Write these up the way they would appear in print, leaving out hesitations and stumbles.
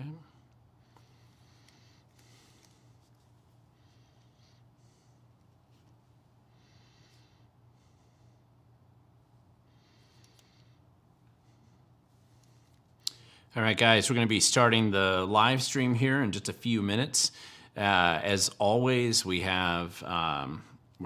Okay. All right, guys, we're going to be starting the live stream here in just a few minutes. As always, we're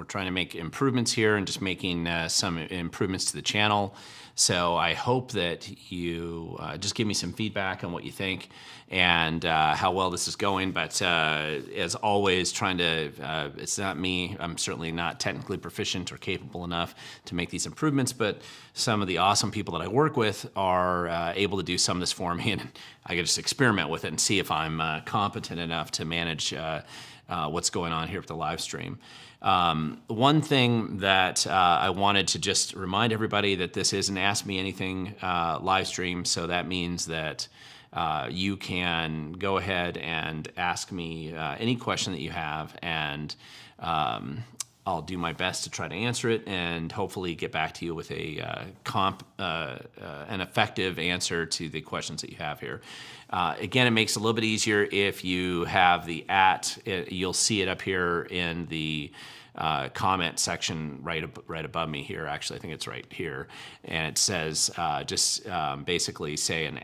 trying to make improvements here and just making some improvements to the channel. So I hope that you just give me some feedback on what you think and how well this is going. But as always, it's not me. I'm certainly not technically proficient or capable enough to make these improvements, but some of the awesome people that I work with are able to do some of this for me, and I can just experiment with it and see if I'm competent enough to manage what's going on here with the live stream. One thing that I wanted to just remind everybody that this is an Ask Me Anything live stream, so that means that you can go ahead and ask me any question that you have, and I'll do my best to try to answer it and hopefully get back to you with an effective answer to the questions that you have here. Again, it makes it a little bit easier if you have the you'll see it up here in the comment section right above me here. Actually, I think it's right here. And it says, basically say an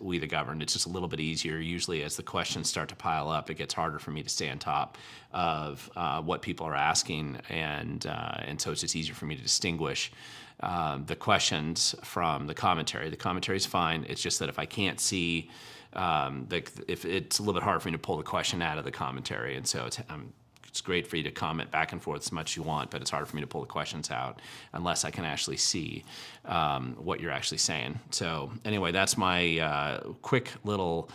@We the Governed. It's just a little bit easier. Usually as the questions start to pile up, it gets harder for me to stay on top of what people are asking. And so it's just easier for me to distinguish the questions from the commentary. The commentary is fine. It's just that if I can't see, if it's a little bit hard for me to pull the question out of the commentary. And so it's great for you to comment back and forth as much as you want, but it's hard for me to pull the questions out unless I can actually see what you're actually saying. So anyway, that's my quick little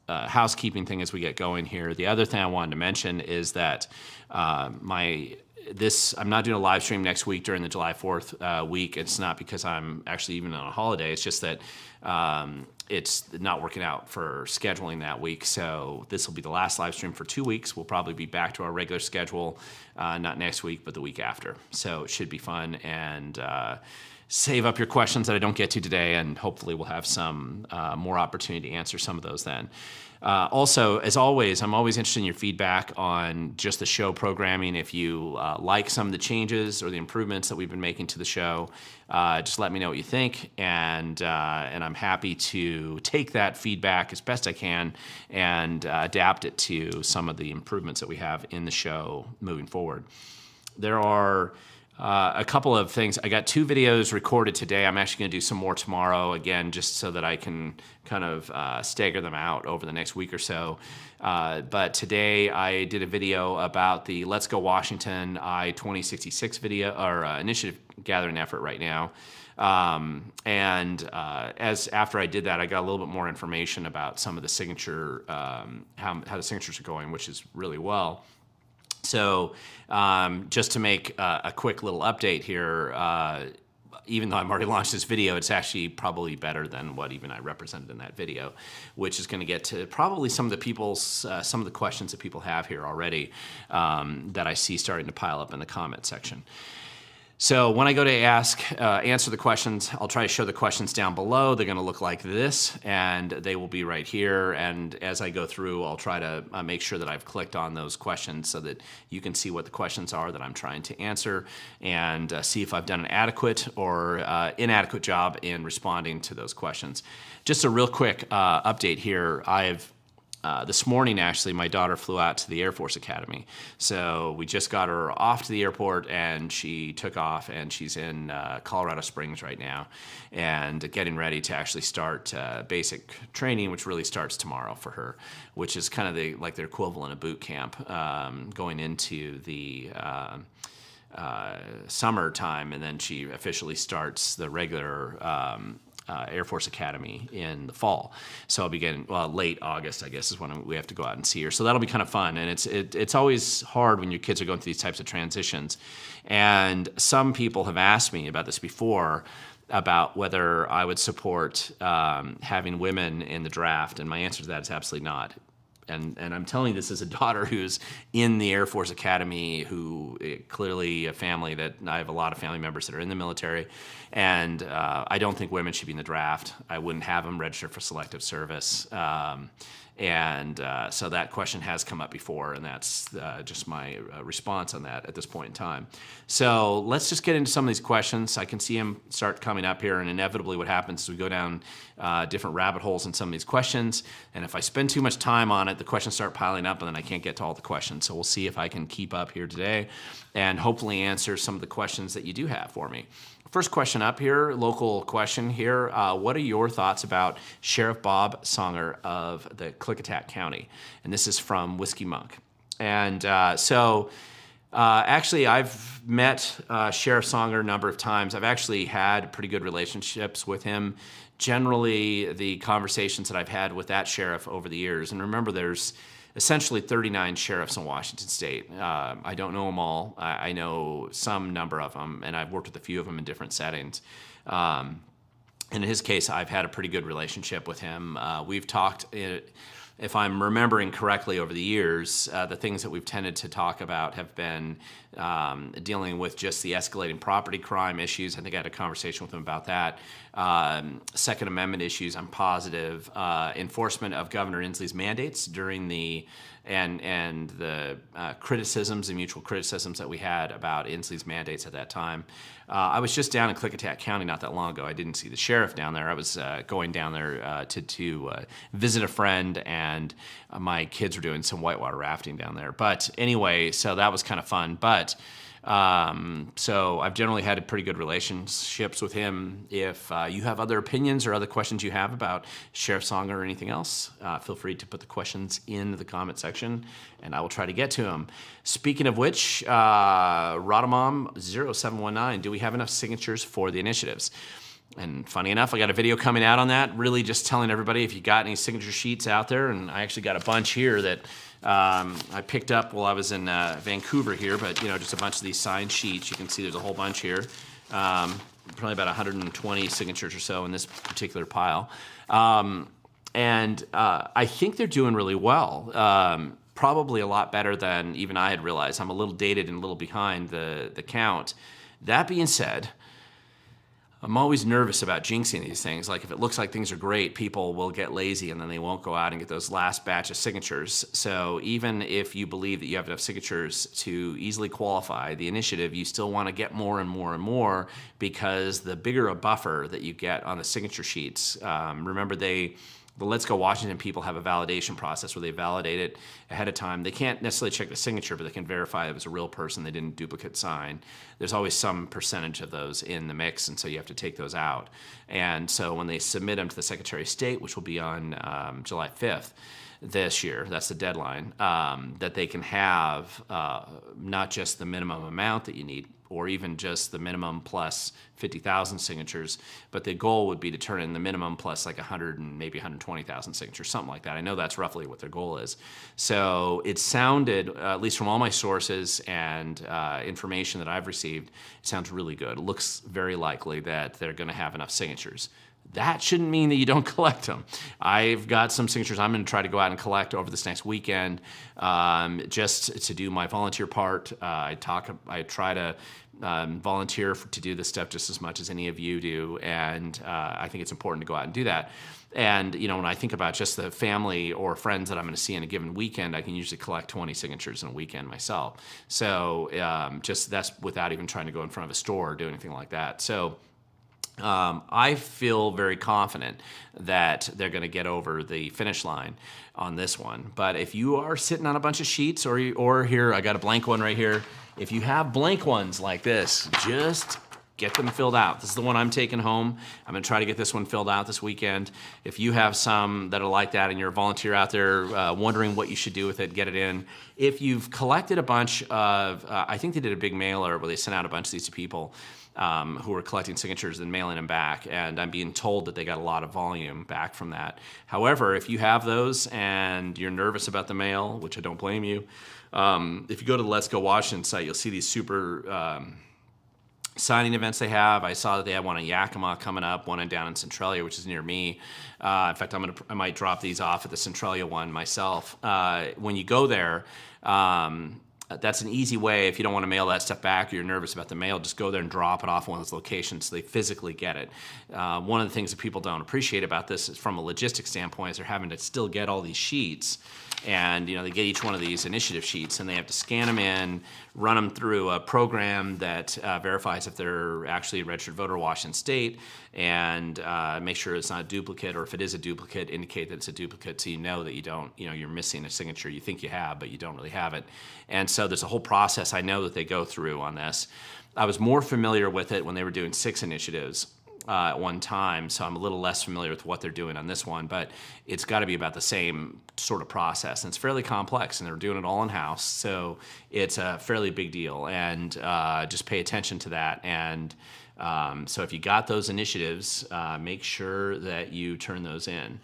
housekeeping thing as we get going here. The other thing I wanted to mention is that I'm not doing a live stream next week during the July 4th week. It's not because I'm actually even on a holiday. It's just that it's not working out for scheduling that week. So this will be the last live stream for 2 weeks. We'll probably be back to our regular schedule, not next week, but the week after. So it should be fun, and save up your questions that I don't get to today, and hopefully we'll have some more opportunity to answer some of those then. Also, as always, I'm always interested in your feedback on just the show programming. If you like some of the changes or the improvements that we've been making to the show, just let me know what you think, and I'm happy to take that feedback as best I can and adapt it to some of the improvements that we have in the show moving forward. There are a couple of things. I got 2 videos recorded today. I'm actually going to do some more tomorrow, again, just so that I can kind of stagger them out over the next week or so. But today I did a video about the Let's Go Washington I-2066 video, or initiative gathering effort right now. After I did that, I got a little bit more information about some of the signature, how the signatures are going, which is really well. So just to make a quick little update here, even though I've already launched this video, it's actually probably better than what even I represented in that video, which is going to get to probably some of the questions that people have here already that I see starting to pile up in the comment section. So when I go to answer the questions, I'll try to show the questions down below. They're going to look like this, and they will be right here. And as I go through, I'll try to make sure that I've clicked on those questions so that you can see what the questions are that I'm trying to answer, and see if I've done an adequate or inadequate job in responding to those questions. Just a real quick update here. This morning, actually, my daughter flew out to the Air Force Academy. So we just got her off to the airport, and she took off, and she's in Colorado Springs right now, and getting ready to actually start basic training, which really starts tomorrow for her, which is kind of like their equivalent of boot camp, going into the summertime, and then she officially starts the regular Air Force Academy in the fall. So I'll be getting, late August, I guess, is when we have to go out and see her. So that'll be kind of fun. And it's always hard when your kids are going through these types of transitions. And some people have asked me about this before, about whether I would support having women in the draft. And my answer to that is absolutely not. and I'm telling you this as a daughter who's in the Air Force Academy, who clearly a family that I have a lot of family members that are in the military, and I don't think women should be in the draft. I wouldn't have them register for selective service. So that question has come up before, and that's just my response on that at this point in time. So let's just get into some of these questions. I can see them start coming up here, and inevitably what happens is we go down different rabbit holes in some of these questions, and if I spend too much time on it, the questions start piling up, and then I can't get to all the questions. So we'll see if I can keep up here today and hopefully answer some of the questions that you do have for me. First question up here, local question here. What are your thoughts about Sheriff Bob Songer of the Klickitat County? And this is from Whiskey Monk. And actually, I've met Sheriff Songer a number of times. I've actually had pretty good relationships with him. Generally, the conversations that I've had with that sheriff over the years, and remember there's essentially 39 sheriffs in Washington State. I don't know them all. I know some number of them, and I've worked with a few of them in different settings. And in his case, I've had a pretty good relationship with him. We've talked, if I'm remembering correctly over the years, the things that we've tended to talk about have been dealing with just the escalating property crime issues. I think I had a conversation with him about that. Second Amendment issues, I'm positive. Enforcement of Governor Inslee's mandates during the criticisms and mutual criticisms that we had about Inslee's mandates at that time. I was just down in Klickitat County not that long ago. I didn't see the sheriff down there. I was going down there to visit a friend, and my kids were doing some whitewater rafting down there. But anyway, so that was kind of fun. But so I've generally had pretty good relationships with him. If you have other opinions or other questions you have about Sheriff Songer or anything else, feel free to put the questions in the comment section, and I will try to get to them. Speaking of which, Rodamom0719, do we have enough signatures for the initiatives? And funny enough, I got a video coming out on that, really just telling everybody if you got any signature sheets out there, and I actually got a bunch here that I picked up while I was in Vancouver here, but just a bunch of these signed sheets. You can see there's a whole bunch here, probably about 120 signatures or so in this particular pile. And I think they're doing really well, probably a lot better than even I had realized. I'm a little dated and a little behind the count. That being said, I'm always nervous about jinxing these things. Like if it looks like things are great, people will get lazy and then they won't go out and get those last batch of signatures. So even if you believe that you have enough signatures to easily qualify the initiative, you still want to get more and more and more, because the bigger a buffer that you get on the signature sheets, remember the Let's Go Washington people have a validation process where they validate it ahead of time. They can't necessarily check the signature, but they can verify it was a real person. They didn't duplicate sign. There's always some percentage of those in the mix, and so you have to take those out. And so when they submit them to the Secretary of State, which will be on July 5th this year, that's the deadline, that they can have not just the minimum amount that you need, or even just the minimum plus 50,000 signatures, but the goal would be to turn in the minimum plus like 100 and maybe 120,000 signatures, something like that. I know that's roughly what their goal is. So it sounded, at least from all my sources and information that I've received, it sounds really good. It looks very likely that they're gonna have enough signatures. That shouldn't mean that you don't collect them. I've got some signatures I'm going to try to go out and collect over this next weekend, just to do my volunteer part. I try to volunteer to do this stuff just as much as any of you do, and I think it's important to go out and do that. And when I think about just the family or friends that I'm going to see in a given weekend, I can usually collect 20 signatures in a weekend myself. So just that's without even trying to go in front of a store or do anything like that. So I feel very confident that they're going to get over the finish line on this one. But if you are sitting on a bunch of sheets, or here, I got a blank one right here. If you have blank ones like this, just get them filled out. This is the one I'm taking home. I'm going to try to get this one filled out this weekend. If you have some that are like that and you're a volunteer out there wondering what you should do with it, get it in. If you've collected a bunch of, I think they did a big mailer where they sent out a bunch of these to people who were collecting signatures and mailing them back, and I'm being told that they got a lot of volume back from that. However, if you have those and you're nervous about the mail, which I don't blame you, if you go to the Let's Go Washington site, you'll see these super signing events they have. I saw that they have one in Yakima coming up, one down in Centralia, which is near me. In fact, I might drop these off at the Centralia one myself. When you go there, that's an easy way. If you don't want to mail that stuff back or you're nervous about the mail, just go there and drop it off one of those locations so they physically get it. One of the things that people don't appreciate about this is from a logistics standpoint is they're having to still get all these sheets. And they get each one of these initiative sheets and they have to scan them in, run them through a program that verifies if they're actually a registered voter in Washington State, and make sure it's not a duplicate, or if it is a duplicate, indicate that it's a duplicate so you know that you're missing a signature. You think you have, but you don't really have it. And so there's a whole process I know that they go through on this. I was more familiar with it when they were doing 6 initiatives at one time, so I'm a little less familiar with what they're doing on this one, but it's got to be about the same sort of process, and it's fairly complex, and they're doing it all in-house, so it's a fairly big deal, and just pay attention to that. And so if you got those initiatives, make sure that you turn those in.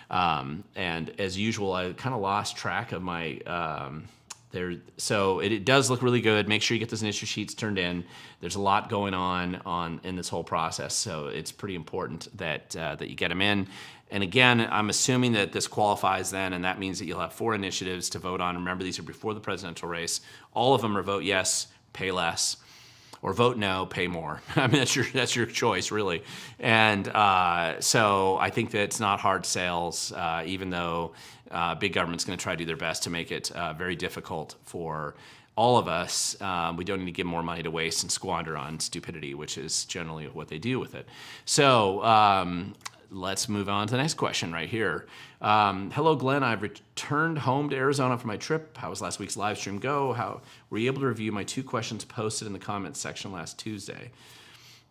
And as usual, I kind of lost track of my so it does look really good. Make sure you get those initiative sheets turned in. There's a lot going on in this whole process, so it's pretty important that you get them in. And again, I'm assuming that this qualifies then, and that means that you'll have 4 initiatives to vote on. Remember, these are before the presidential race. All of them are vote yes, pay less, or vote no, pay more. I mean, that's your choice, really. And so I think that it's not hard sales, even though big government's going to try to do their best to make it very difficult for all of us. We don't need to give more money to waste and squander on stupidity, which is generally what they do with it. So let's move on to the next question right here. Hello, Glenn. I've returned home to Arizona for my trip. How was last week's live stream go? How were you able to review my 2 questions posted in the comments section last Tuesday?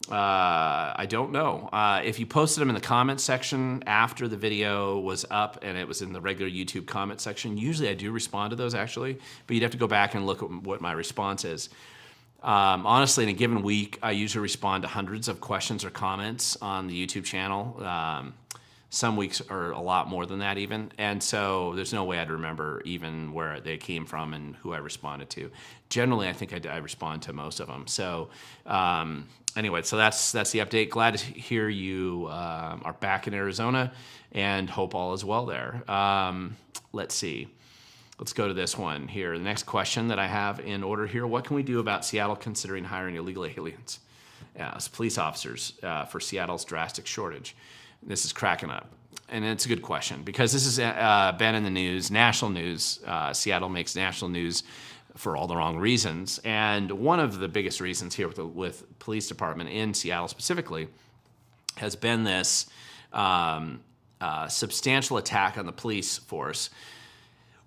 I don't know. If you posted them in the comment section after the video was up and it was in the regular YouTube comment section, usually I do respond to those actually, but you'd have to go back and look at what my response is. Honestly, in a given week, I usually respond to hundreds of questions or comments on the YouTube channel. Some weeks are a lot more than that even. And so there's no way I'd remember even where they came from and who I responded to. Generally, I think I respond to most of them. So anyway, so that's the update. Glad to hear you are back in Arizona and hope all is well there. Let's see. Let's go to this one here. The next question that I have in order here, what can we do about Seattle considering hiring illegal aliens as police officers for Seattle's drastic shortage? This is cracking up. And it's a good question because this has been in the news, national news. Seattle makes national news for all the wrong reasons. And one of the biggest reasons here with police department in Seattle specifically has been this substantial attack on the police force,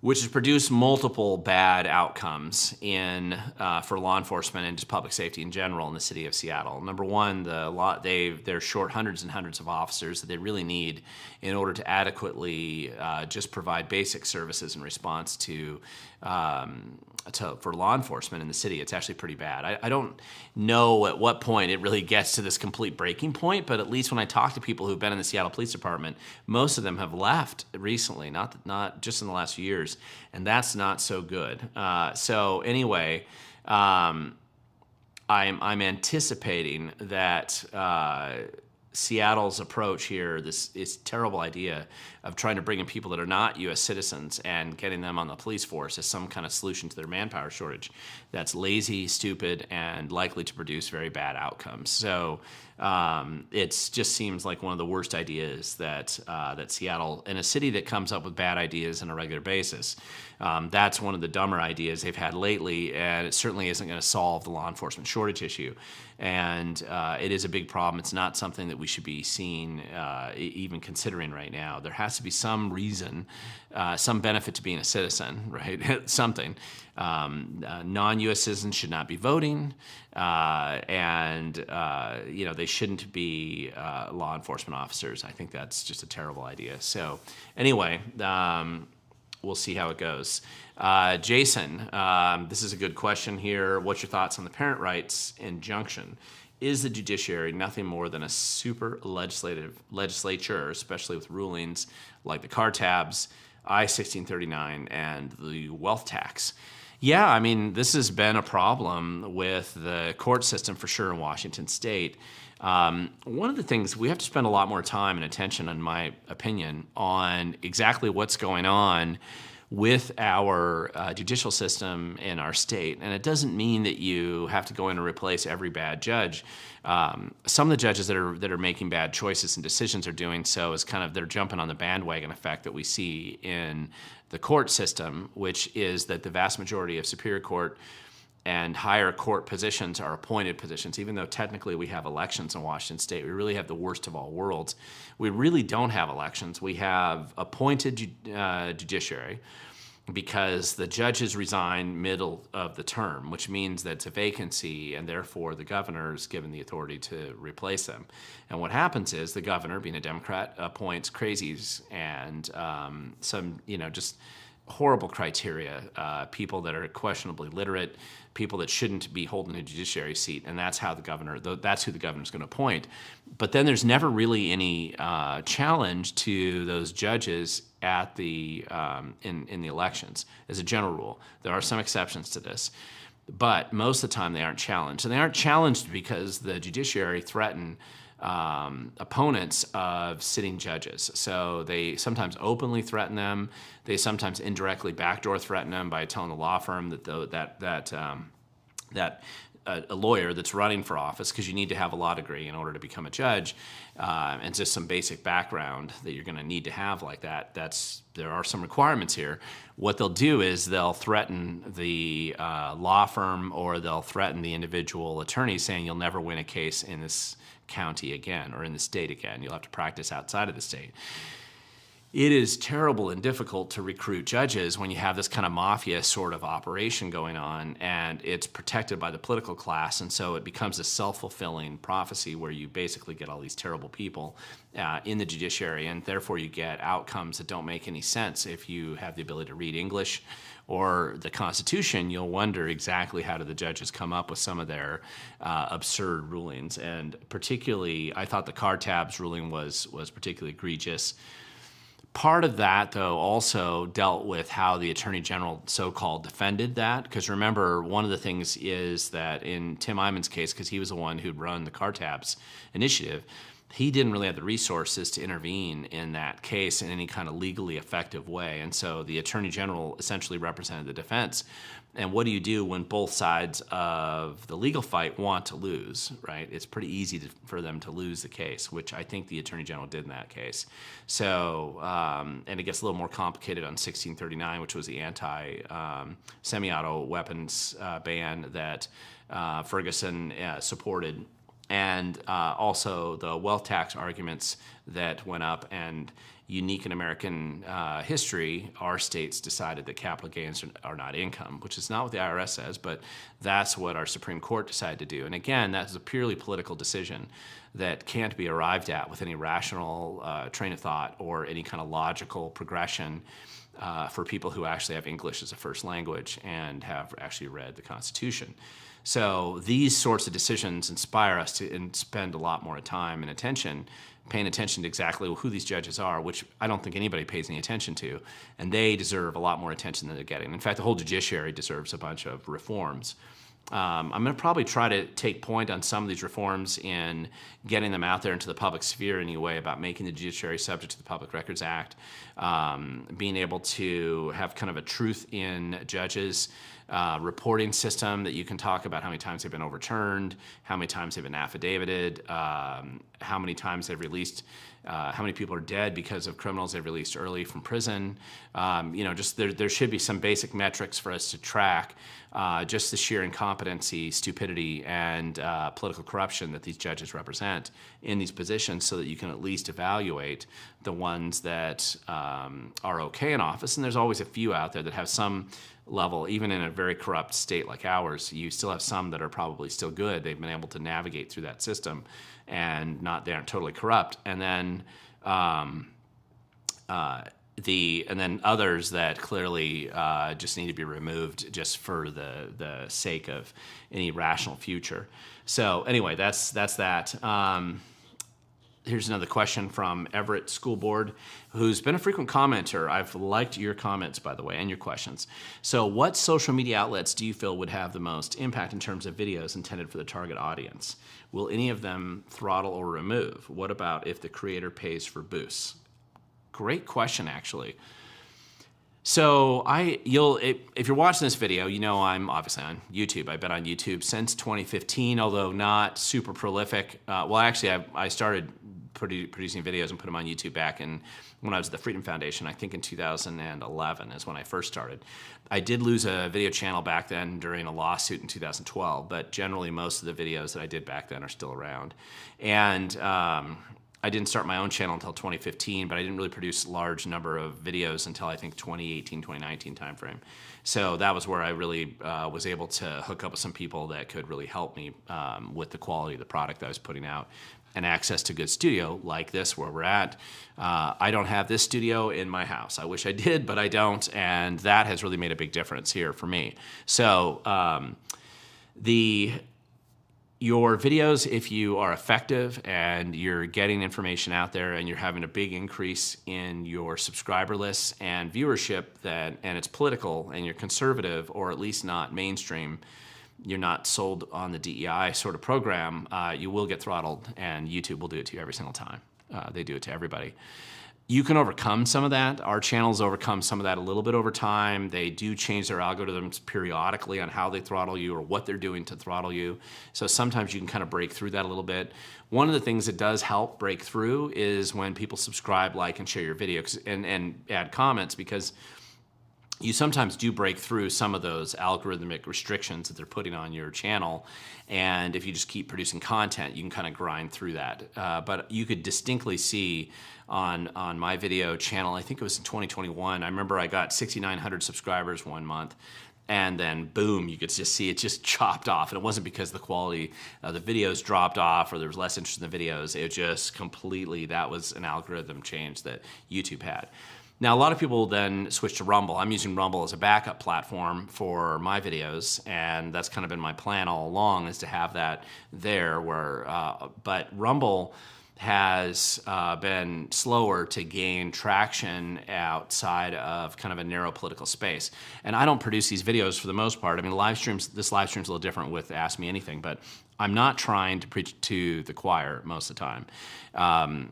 which has produced multiple bad outcomes for law enforcement and just public safety in general in the city of Seattle. Number one, they're short hundreds and hundreds of officers that they really need in order to adequately just provide basic services in response for law enforcement in the city. It's actually pretty bad. I don't know at what point it really gets to this complete breaking point, but at least when I talk to people who've been in the Seattle Police Department, most of them have left recently, not just in the last few years, and that's not so good. So anyway, I'm anticipating that Seattle's approach here, this terrible idea of trying to bring in people that are not U.S. citizens and getting them on the police force as some kind of solution to their manpower shortage, that's lazy, stupid, and likely to produce very bad outcomes. So it just seems like one of the worst ideas that Seattle, in a city that comes up with bad ideas on a regular basis, that's one of the dumber ideas they've had lately, and it certainly isn't going to solve the law enforcement shortage issue. And it is a big problem. It's not something that we should be seeing, even considering right now. There has to be some reason, some benefit to being a citizen, right? Something. Non-U.S. citizens should not be voting, and they shouldn't be law enforcement officers. I think that's just a terrible idea. So anyway, we'll see how it goes. Jason, this is a good question here. What's your thoughts on the parent rights injunction? Is the judiciary nothing more than a super legislature, especially with rulings like the car tabs, I-1639, and the wealth tax? Yeah, I mean, this has been a problem with the court system for sure in Washington State. One of the things we have to spend a lot more time and attention, in my opinion, on exactly what's going on with our judicial system in our state. And it doesn't mean that you have to go in and replace every bad judge. Some of the judges that are making bad choices and decisions are doing so as kind of they're jumping on the bandwagon effect that we see in the court system, which is that the vast majority of Superior Court and higher court positions are appointed positions. Even though technically we have elections in Washington State, we really have the worst of all worlds. We really don't have elections. We have appointed judiciary because the judges resign middle of the term, which means that it's a vacancy, and therefore the governor is given the authority to replace them. And what happens is the governor, being a Democrat, appoints crazies and some, just horrible criteria, people that are questionably literate, people that shouldn't be holding a judiciary seat, and that's who the governor's going to appoint. But then there's never really any challenge to those judges at the in the elections, as a general rule. There are some exceptions to this, but most of the time they aren't challenged. And they aren't challenged because the judiciary threaten opponents of sitting judges. So they sometimes openly threaten them. They sometimes indirectly backdoor threaten them by telling the law firm that a lawyer that's running for office, because you need to have a law degree in order to become a judge, and just some basic background that you're going to need to have like that. There are some requirements here. What they'll do is they'll threaten the law firm, or they'll threaten the individual attorney, saying you'll never win a case in this county again or in the state again. You'll have to practice outside of the state. It is terrible and difficult to recruit judges when you have this kind of mafia sort of operation going on, and it's protected by the political class, and so it becomes a self-fulfilling prophecy where you basically get all these terrible people in the judiciary, and therefore you get outcomes that don't make any sense. If you have the ability to read English or the Constitution, you'll wonder exactly how do the judges come up with some of their absurd rulings. And particularly, I thought the car tabs ruling was particularly egregious. Part of that, though, also dealt with how the Attorney General so-called defended that. Because remember, one of the things is that in Tim Eyman's case, because he was the one who'd run the car tabs initiative, he didn't really have the resources to intervene in that case in any kind of legally effective way. And so the Attorney General essentially represented the defense. And what do you do when both sides of the legal fight want to lose, right? It's pretty easy for them to lose the case, which I think the Attorney General did in that case. So, and it gets a little more complicated on 1639, which was the anti-semi-auto weapons ban that Ferguson supported. And also the wealth tax arguments that went up, and unique in American history, our states decided that capital gains are not income, which is not what the IRS says, but that's what our Supreme Court decided to do. And again, that is a purely political decision that can't be arrived at with any rational train of thought or any kind of logical progression for people who actually have English as a first language and have actually read the Constitution. So these sorts of decisions inspire us to spend a lot more time and attention paying attention to exactly who these judges are, which I don't think anybody pays any attention to, and they deserve a lot more attention than they're getting. In fact, the whole judiciary deserves a bunch of reforms. I'm going to probably try to take point on some of these reforms in getting them out there into the public sphere anyway, about making the judiciary subject to the Public Records Act, being able to have kind of a truth in judges reporting system that you can talk about how many times they've been overturned, how many times they've been affidavitted, how many times they've released, how many people are dead because of criminals they've released early from prison. Just there should be some basic metrics for us to track just the sheer incompetency, stupidity, and political corruption that these judges represent in these positions, so that you can at least evaluate the ones that are okay in office. And there's always a few out there that have some level, even in a very corrupt state like ours, you still have some that are probably still good. They've been able to navigate through that system, and they aren't totally corrupt. And then others that clearly just need to be removed just for the sake of any rational future. So anyway, that's that. Here's another question from Everett School Board, who's been a frequent commenter. I've liked your comments, by the way, and your questions. So what social media outlets do you feel would have the most impact in terms of videos intended for the target audience? Will any of them throttle or remove? What about if the creator pays for boosts? Great question, actually. So if you're watching this video, you know I'm obviously on YouTube. I've been on YouTube since 2015, although not super prolific. Well, actually, I started producing videos and put them on YouTube back when I was at the Freedom Foundation. I think in 2011 is when I first started. I did lose a video channel back then during a lawsuit in 2012, but generally most of the videos that I did back then are still around. And I didn't start my own channel until 2015, but I didn't really produce a large number of videos until I think 2018, 2019 timeframe. So that was where I really was able to hook up with some people that could really help me with the quality of the product that I was putting out and access to good studio like this where we're at. I don't have this studio in my house. I wish I did, but I don't, and that has really made a big difference here for me. So your videos, if you are effective and you're getting information out there and you're having a big increase in your subscriber lists and viewership, and it's political and you're conservative or at least not mainstream, you're not sold on the DEI sort of program, you will get throttled, and YouTube will do it to you every single time. They do it to everybody. You can overcome some of that. Our channels overcome some of that a little bit over time. They do change their algorithms periodically on how they throttle you or what they're doing to throttle you. So sometimes you can kind of break through that a little bit. One of the things that does help break through is when people subscribe, like, and share your video and add comments, because you sometimes do break through some of those algorithmic restrictions that they're putting on your channel. And if you just keep producing content, you can kind of grind through that. But you could distinctly see on my video channel, I think it was in 2021, I remember I got 6,900 subscribers one month. And then boom, you could just see it just chopped off. And it wasn't because the quality of the videos dropped off or there was less interest in the videos. It just completely, that was an algorithm change that YouTube had. Now, a lot of people then switch to Rumble. I'm using Rumble as a backup platform for my videos, and that's kind of been my plan all along, is to have that there. But Rumble has been slower to gain traction outside of kind of a narrow political space. And I don't produce these videos for the most part. I mean, this live stream's a little different with Ask Me Anything, but I'm not trying to preach to the choir most of the time.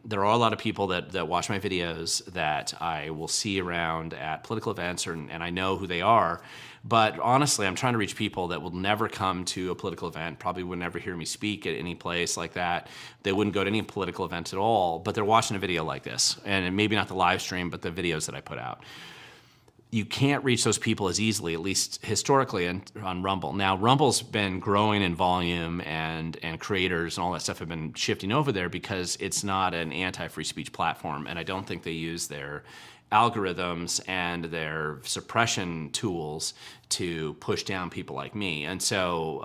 There are a lot of people that watch my videos that I will see around at political events, and I know who they are. But honestly, I'm trying to reach people that will never come to a political event, probably would never hear me speak at any place like that. They wouldn't go to any political event at all, but they're watching a video like this. And maybe not the live stream, but the videos that I put out. You can't reach those people as easily, at least historically, on Rumble. Now, Rumble's been growing in volume, and creators and all that stuff have been shifting over there because it's not an anti-free speech platform, and I don't think they use their algorithms and their suppression tools to push down people like me. And so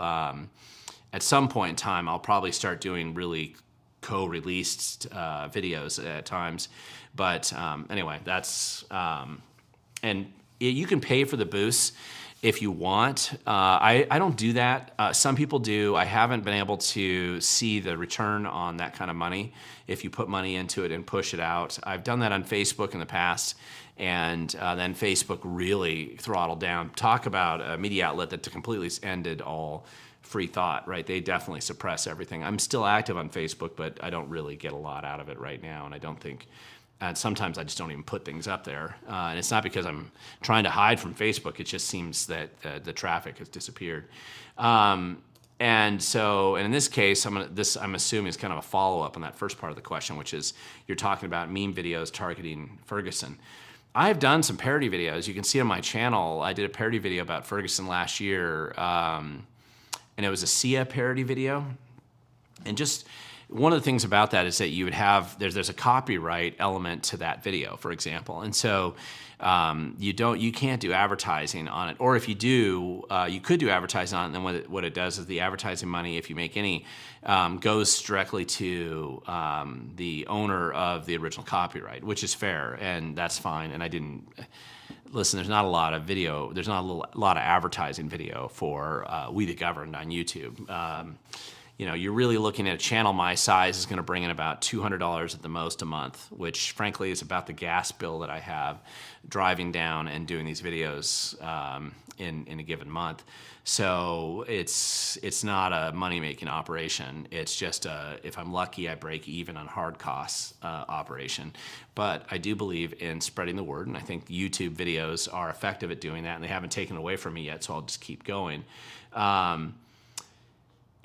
at some point in time, I'll probably start doing really co-released videos at times. But anyway, that's... and you can pay for the boosts if you want. I don't do that. Some people do. I haven't been able to see the return on that kind of money if you put money into it and push it out. I've done that on Facebook in the past, and then Facebook really throttled down. Talk about a media outlet that completely ended all free thought, right? They definitely suppress everything. I'm still active on Facebook, but I don't really get a lot out of it right now, and I don't think... And sometimes I just don't even put things up there. And it's not because I'm trying to hide from Facebook. It just seems that the traffic has disappeared. And in this case, I'm assuming is kind of a follow-up on that first part of the question, which is you're talking about meme videos targeting Ferguson. I've done some parody videos. You can see on my channel, I did a parody video about Ferguson last year. And it was a Sia parody video. And just... one of the things about that is that you would have, there's a copyright element to that video, for example. And so you can't do advertising on it. Or if you do, you could do advertising on it, and then what it does is the advertising money, if you make any, goes directly to the owner of the original copyright, which is fair, and that's fine. And I didn't... Listen, there's not a lot of video, there's not a lot of advertising video for We the Governed on YouTube. you're really looking at a channel my size is going to bring in about $200 at the most a month, which frankly is about the gas bill that I have driving down and doing these videos in a given month. So it's not a money-making operation. It's just if I'm lucky, I break even on hard costs operation. But I do believe in spreading the word, and I think YouTube videos are effective at doing that, and they haven't taken it away from me yet, so I'll just keep going.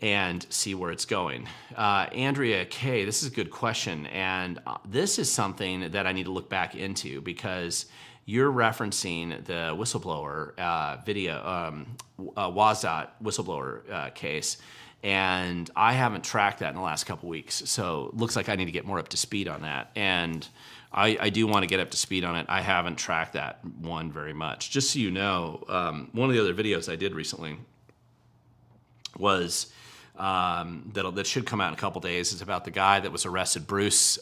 And see where it's going. Andrea K., this is a good question, and this is something that I need to look back into because you're referencing the whistleblower video, WASDOT whistleblower case, and I haven't tracked that in the last couple weeks, so it looks like I need to get more up to speed on that, and I do want to get up to speed on it. I haven't tracked that one very much. Just so you know, one of the other videos I did recently was that should come out in a couple days. It's about the guy that was arrested, Bruce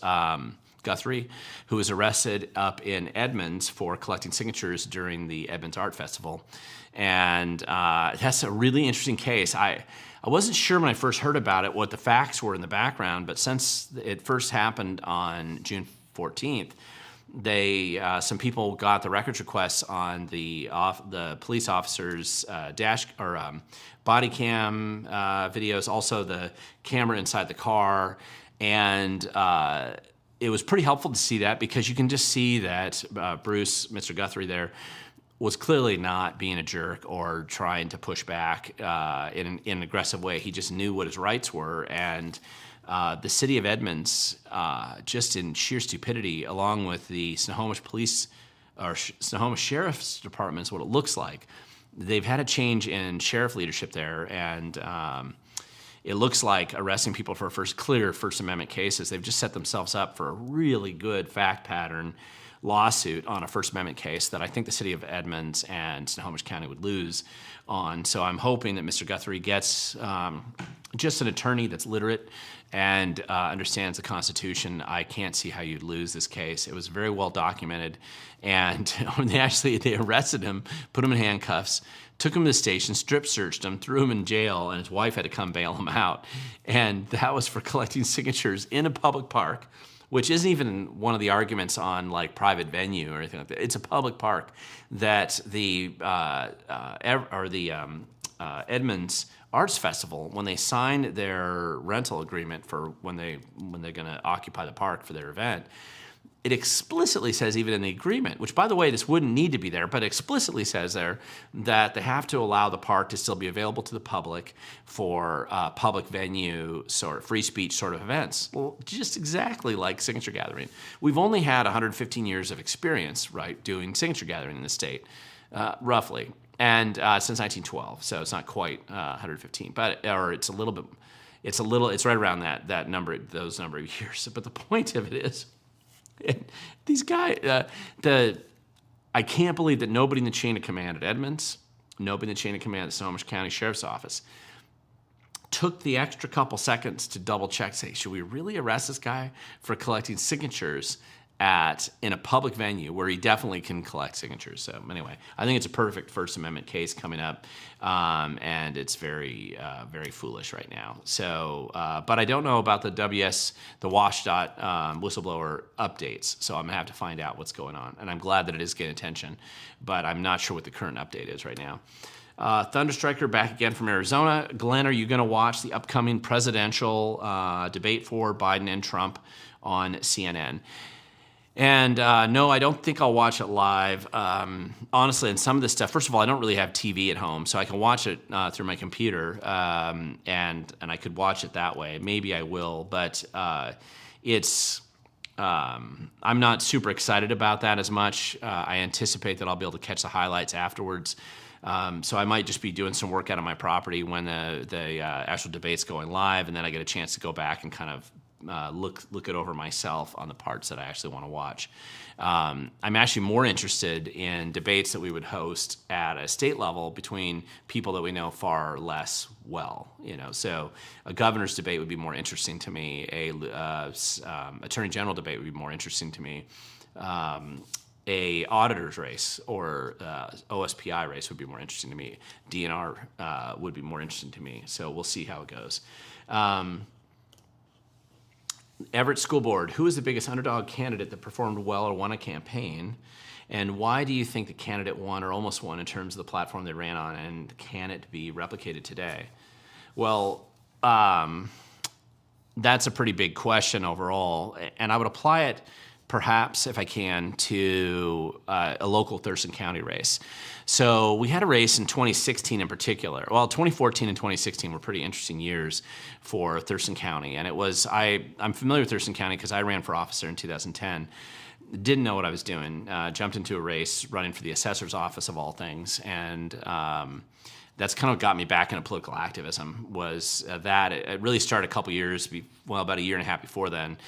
Guthrie, who was arrested up in Edmonds for collecting signatures during the Edmonds Art Festival. And that's a really interesting case. I wasn't sure when I first heard about it what the facts were in the background, but since it first happened on June 14th, some people got the records requests on the police officers' body cam videos, also the camera inside the car, and it was pretty helpful to see that because you can just see that Bruce, Mr. Guthrie there, was clearly not being a jerk or trying to push back in an aggressive way. He just knew what his rights were, and the city of Edmonds, just in sheer stupidity, along with the Snohomish Police or Snohomish Sheriff's Department, is what it looks like. They've had a change in sheriff leadership there, and it looks like arresting people for clear First Amendment cases. They've just set themselves up for a really good fact pattern lawsuit on a First Amendment case that I think the city of Edmonds and Snohomish County would lose on. So I'm hoping that Mr. Guthrie gets just an attorney that's literate and understands the Constitution. I can't see how you'd lose this case. It was very well documented, and they arrested him, put him in handcuffs, took him to the station, strip searched him, threw him in jail, and his wife had to come bail him out. And that was for collecting signatures in a public park, which isn't even one of the arguments on like private venue or anything like that. It's a public park that the Edmonds Arts Festival, when they signed their rental agreement for when they're going to occupy the park for their event, it explicitly says, even in the agreement, which, by the way, this wouldn't need to be there, but explicitly says there that they have to allow the park to still be available to the public for public venue, sort of free speech sort of events. Well, just exactly like signature gathering. We've only had 115 years of experience, right, doing signature gathering in the state, roughly, and since 1912. So it's not quite 115, it's right around that number, those number of years. But the point of it is, these guys, I can't believe that nobody in the chain of command at Edmonds, nobody in the chain of command at the Snohomish County Sheriff's Office took the extra couple seconds to double check, say, should we really arrest this guy for collecting signatures in a public venue where he definitely can collect signatures. So anyway, I think it's a perfect First Amendment case coming up, and it's very, very foolish right now. So, but I don't know about the WASDOT whistleblower updates, so I'm gonna have to find out what's going on. And I'm glad that it is getting attention, but I'm not sure what the current update is right now. Thunderstriker back again from Arizona. Glenn, are you going to watch the upcoming presidential debate for Biden and Trump on CNN? And no, I don't think I'll watch it live. Honestly, and some of this stuff, first of all, I don't really have TV at home, so I can watch it through my computer, and I could watch it that way. Maybe I will, but I'm not super excited about that as much. I anticipate that I'll be able to catch the highlights afterwards. So I might just be doing some work out on my property when the actual debate's going live, and then I get a chance to go back and kind of look it over myself on the parts that I actually want to watch. I'm actually more interested in debates that we would host at a state level between people that we know far less well. So a governor's debate would be more interesting to me. Attorney general debate would be more interesting to me. A auditor's race or OSPI race would be more interesting to me. DNR would be more interesting to me. So we'll see how it goes. Everett School Board, who is the biggest underdog candidate that performed well or won a campaign? And why do you think the candidate won or almost won in terms of the platform they ran on? And can it be replicated today? Well, that's a pretty big question overall. And I would apply it, perhaps, if I can, to a local Thurston County race. So we had a race in 2016 in particular. Well, 2014 and 2016 were pretty interesting years for Thurston County. And it was, I'm familiar with Thurston County because I ran for office there in 2010. Didn't know what I was doing. Jumped into a race running for the assessor's office of all things. And that's kind of got me back into political activism, was that. It really started a couple years, about a year and a half before then,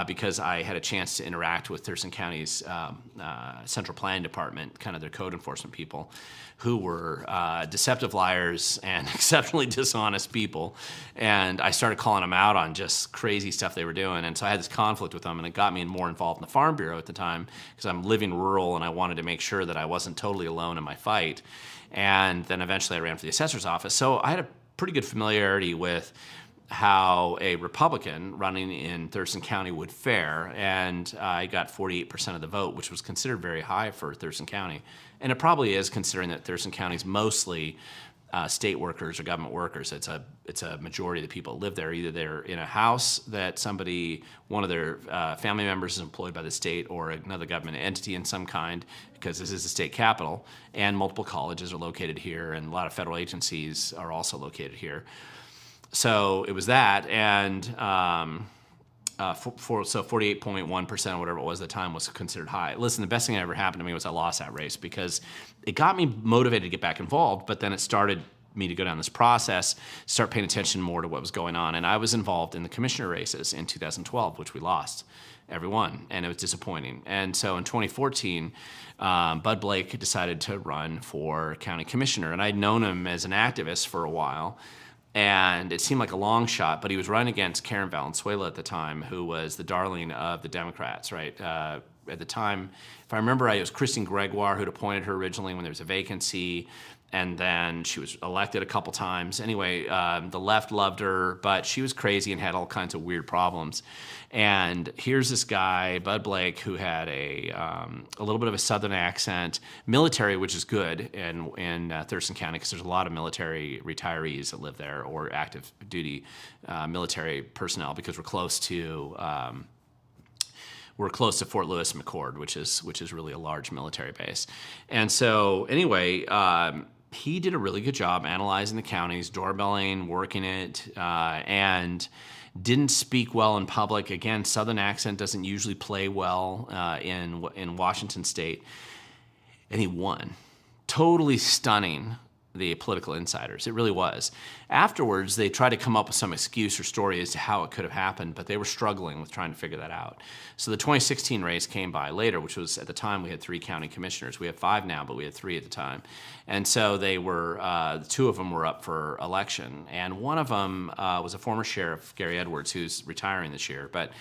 because I had a chance to interact with Thurston County's Central Planning Department, kind of their code enforcement people, who were deceptive liars and exceptionally dishonest people. And I started calling them out on just crazy stuff they were doing. And so I had this conflict with them, and it got me more involved in the Farm Bureau at the time, because I'm living rural and I wanted to make sure that I wasn't totally alone in my fight. And then eventually I ran for the assessor's office. So I had a pretty good familiarity with how a Republican running in Thurston County would fare. And I got 48% of the vote, which was considered very high for Thurston County. And it probably is, considering that Thurston County is mostly state workers or government workers. It's a majority of the people that live there. Either they're in a house that one of their family members is employed by the state, or another government entity in some kind, because this is the state capital, and multiple colleges are located here, and a lot of federal agencies are also located here. So it was that, and so 48.1%, or whatever it was at the time, was considered high. Listen, the best thing that ever happened to me was I lost that race, because it got me motivated to get back involved, but then it started me to go down this process, start paying attention more to what was going on. And I was involved in the commissioner races in 2012, which we lost every one, and it was disappointing. And so in 2014, Bud Blake decided to run for county commissioner, and I'd known him as an activist for a while, and it seemed like a long shot, but he was running against Karen Valenzuela at the time, who was the darling of the Democrats, right? At the time, if I remember right, it was Christine Gregoire who'd appointed her originally when there was a vacancy, and then she was elected a couple times. Anyway, the left loved her, but she was crazy and had all kinds of weird problems. And here's this guy, Bud Blake, who had a little bit of a Southern accent, military, which is good in Thurston County, because there's a lot of military retirees that live there, or active duty military personnel, because we're close to Fort Lewis McChord, which is really a large military base. And so anyway, he did a really good job analyzing the counties, doorbelling, working it, and didn't speak well in public. Again, Southern accent doesn't usually play well in Washington State. And he won. Totally stunning the political insiders. It really was. Afterwards, they tried to come up with some excuse or story as to how it could have happened, but they were struggling with trying to figure that out. So the 2016 race came by later, which was, at the time, we had 3 county commissioners. We have 5 now, but we had 3 at the time. And so they were, 2 of them were up for election. And one of them was a former sheriff, Gary Edwards, who's retiring this year. But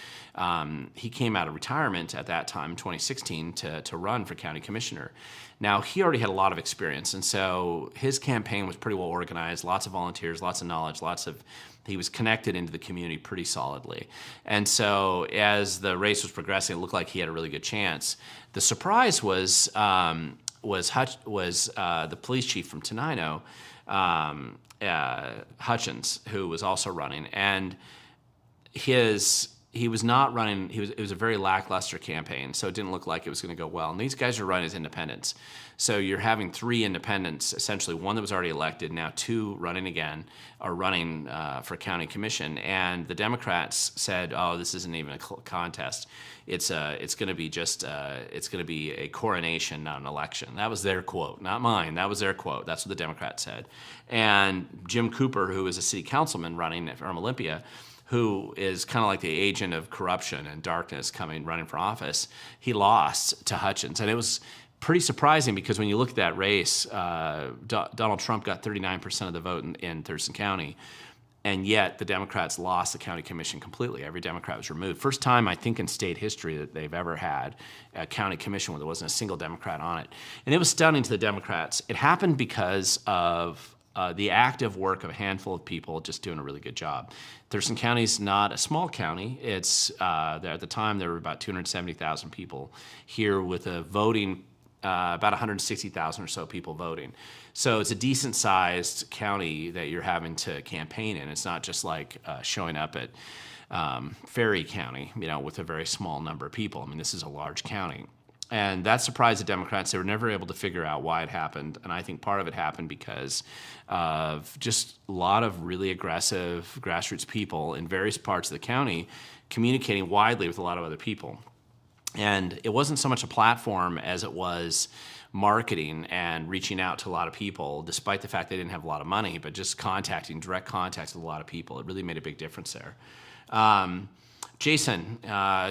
he came out of retirement at that time, 2016, to run for county commissioner. Now, he already had a lot of experience, and so his campaign was pretty well organized, lots of volunteers, lots of knowledge, he was connected into the community pretty solidly. And so as the race was progressing, it looked like he had a really good chance. The surprise was the police chief from Tenino, Hutchins, who was also running, and he was not running. It was a very lackluster campaign, so it didn't look like it was going to go well. And these guys are running as independents, so you're having 3 independents, essentially one that was already elected, now 2 running again, are running for county commission. And the Democrats said, "Oh, this isn't even a contest. It's going to be it's going to be a coronation, not an election." That was their quote, not mine. That was their quote. That's what the Democrats said. And Jim Cooper, who is a city councilman running from Olympia, who is kind of like the agent of corruption and darkness running for office, he lost to Hutchins. And it was pretty surprising, because when you look at that race, Donald Trump got 39% of the vote in Thurston County, and yet the Democrats lost the county commission completely. Every Democrat was removed. First time, I think, in state history that they've ever had a county commission where there wasn't a single Democrat on it. And it was stunning to the Democrats. It happened because of the active work of a handful of people just doing a really good job. Thurston County's not a small county. It's at the time there were about 270,000 people here with a voting, about 160,000 or so people voting. So it's a decent-sized county that you're having to campaign in. It's not just like showing up at Ferry County, with a very small number of people. I mean, this is a large county. And that surprised the Democrats. They were never able to figure out why it happened. And I think part of it happened because of just a lot of really aggressive grassroots people in various parts of the county communicating widely with a lot of other people. And it wasn't so much a platform as it was marketing and reaching out to a lot of people, despite the fact they didn't have a lot of money, but just direct contact with a lot of people. It really made a big difference there. Jason,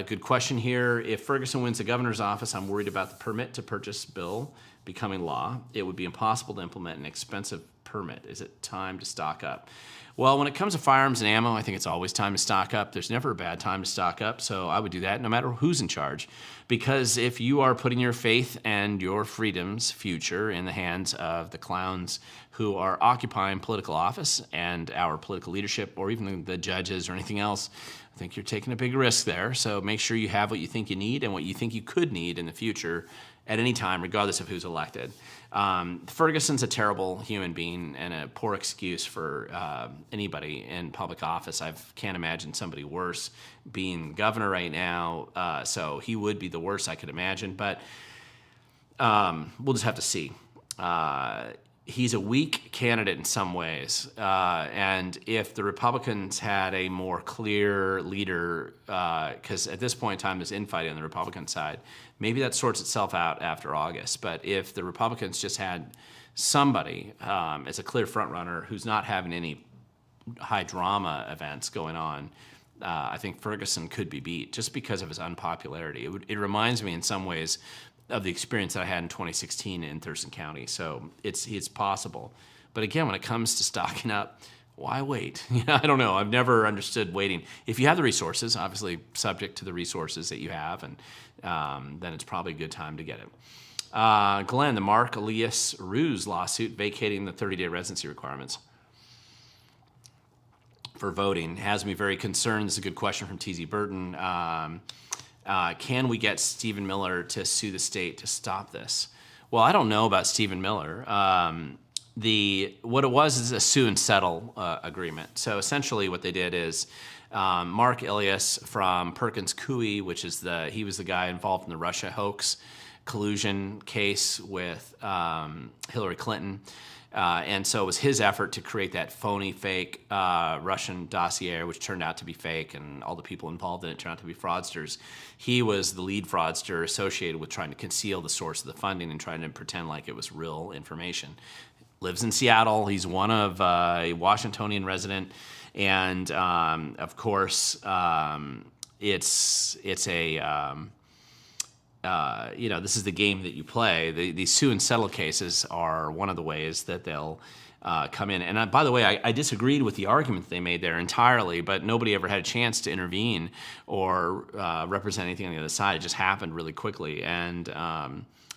good question here. If Ferguson wins the governor's office, I'm worried about the permit to purchase bill becoming law. It would be impossible to implement an expensive permit. Is it time to stock up? Well, when it comes to firearms and ammo, I think it's always time to stock up. There's never a bad time to stock up, so I would do that no matter who's in charge. Because if you are putting your faith and your freedom's future in the hands of the clowns who are occupying political office and our political leadership, or even the judges or anything else, I think you're taking a big risk there. So make sure you have what you think you need and what you think you could need in the future at any time, regardless of who's elected. Ferguson's a terrible human being and a poor excuse for anybody in public office. I can't imagine somebody worse being governor right now, so he would be the worst I could imagine, but we'll just have to see. He's a weak candidate in some ways, and if the Republicans had a more clear leader, because at this point in time there's infighting on the Republican side, maybe that sorts itself out after August. But if the Republicans just had somebody as a clear front runner who's not having any high drama events going on, I think Ferguson could be beat just because of his unpopularity. It reminds me in some ways of the experience that I had in 2016 in Thurston County. So it's possible. But again, when it comes to stocking up, why wait? I don't know. I've never understood waiting. If you have the resources, obviously subject to the resources that you have, and then it's probably a good time to get it. Glenn, the Mark Elias Ruse lawsuit vacating the 30-day residency requirements for voting has me very concerned. This is a good question from TZ Burton. Can we get Stephen Miller to sue the state to stop this? Well, I don't know about Stephen Miller. What it was is a sue and settle agreement. So essentially what they did is Mark Elias from Perkins Coie, which is he was the guy involved in the Russia hoax collusion case with Hillary Clinton. And so it was his effort to create that phony, fake Russian dossier, which turned out to be fake, and all the people involved in it turned out to be fraudsters. He was the lead fraudster associated with trying to conceal the source of the funding and trying to pretend like it was real information. Lives in Seattle. He's one of a Washingtonian resident, and of course, it's a this is the game that you play. These sue and settle cases are one of the ways that they'll come in. And by the way, I disagreed with the argument they made there entirely, but nobody ever had a chance to intervene or represent anything on the other side. It just happened really quickly. And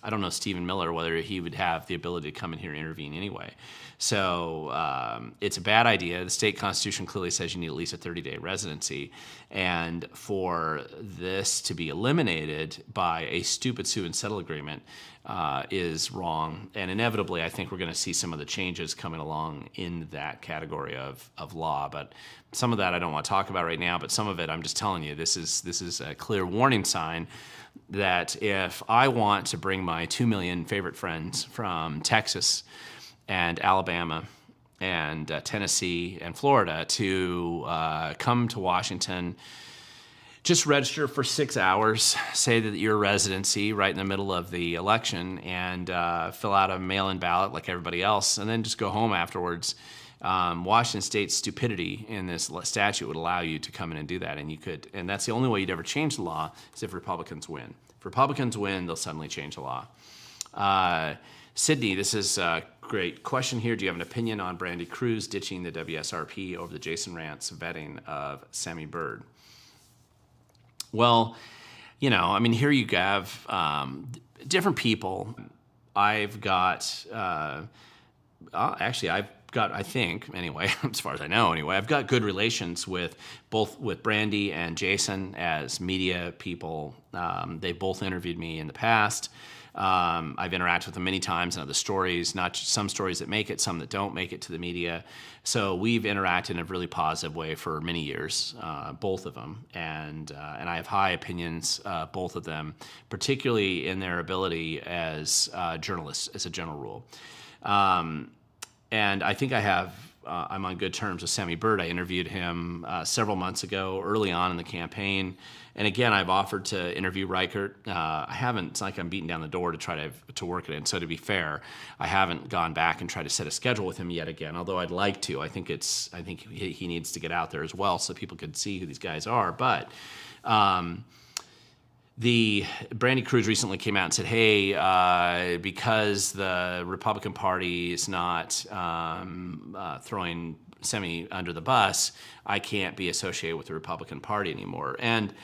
I don't know Stephen Miller, whether he would have the ability to come in here and intervene anyway. So it's a bad idea. The state constitution clearly says you need at least a 30-day residency. And for this to be eliminated by a stupid sue and settle agreement is wrong. And inevitably, I think we're going to see some of the changes coming along in that category of law. But some of that I don't want to talk about right now, but some of it I'm just telling you, this is a clear warning sign that if I want to bring my 2 million favorite friends from Texas and Alabama and Tennessee and Florida to come to Washington, just register for 6 hours, say that you're a residency right in the middle of the election, and fill out a mail-in ballot like everybody else, and then just go home afterwards. Washington State's stupidity in this statute would allow you to come in and do that, and you could. And that's the only way you'd ever change the law is if Republicans win. If Republicans win, they'll suddenly change the law. Sydney, this is a great question here. Do you have an opinion on Brandy Cruz ditching the WSRP over the Jason Rantz vetting of Sammy Byrd? Well, here you have different people. I've got, actually, I've got, I think, anyway, as far as I know, anyway, I've got good relations with Brandy and Jason as media people. They both interviewed me in the past. I've interacted with them many times in other stories, not just some stories that make it, some that don't make it to the media. So we've interacted in a really positive way for many years, both of them, and I have high opinions, both of them, particularly in their ability as journalists, as a general rule. And I think I'm on good terms with Semi Bird. I interviewed him several months ago, early on in the campaign. And again, I've offered to interview Reichert. I haven't. It's like I'm beating down the door to try to work it in. So to be fair, I haven't gone back and tried to set a schedule with him yet again. Although I'd like to. I think he needs to get out there as well, so people could see who these guys are. But the Brandy Cruz recently came out and said, "Hey, because the Republican Party is not throwing Semi under the bus, I can't be associated with the Republican Party anymore." And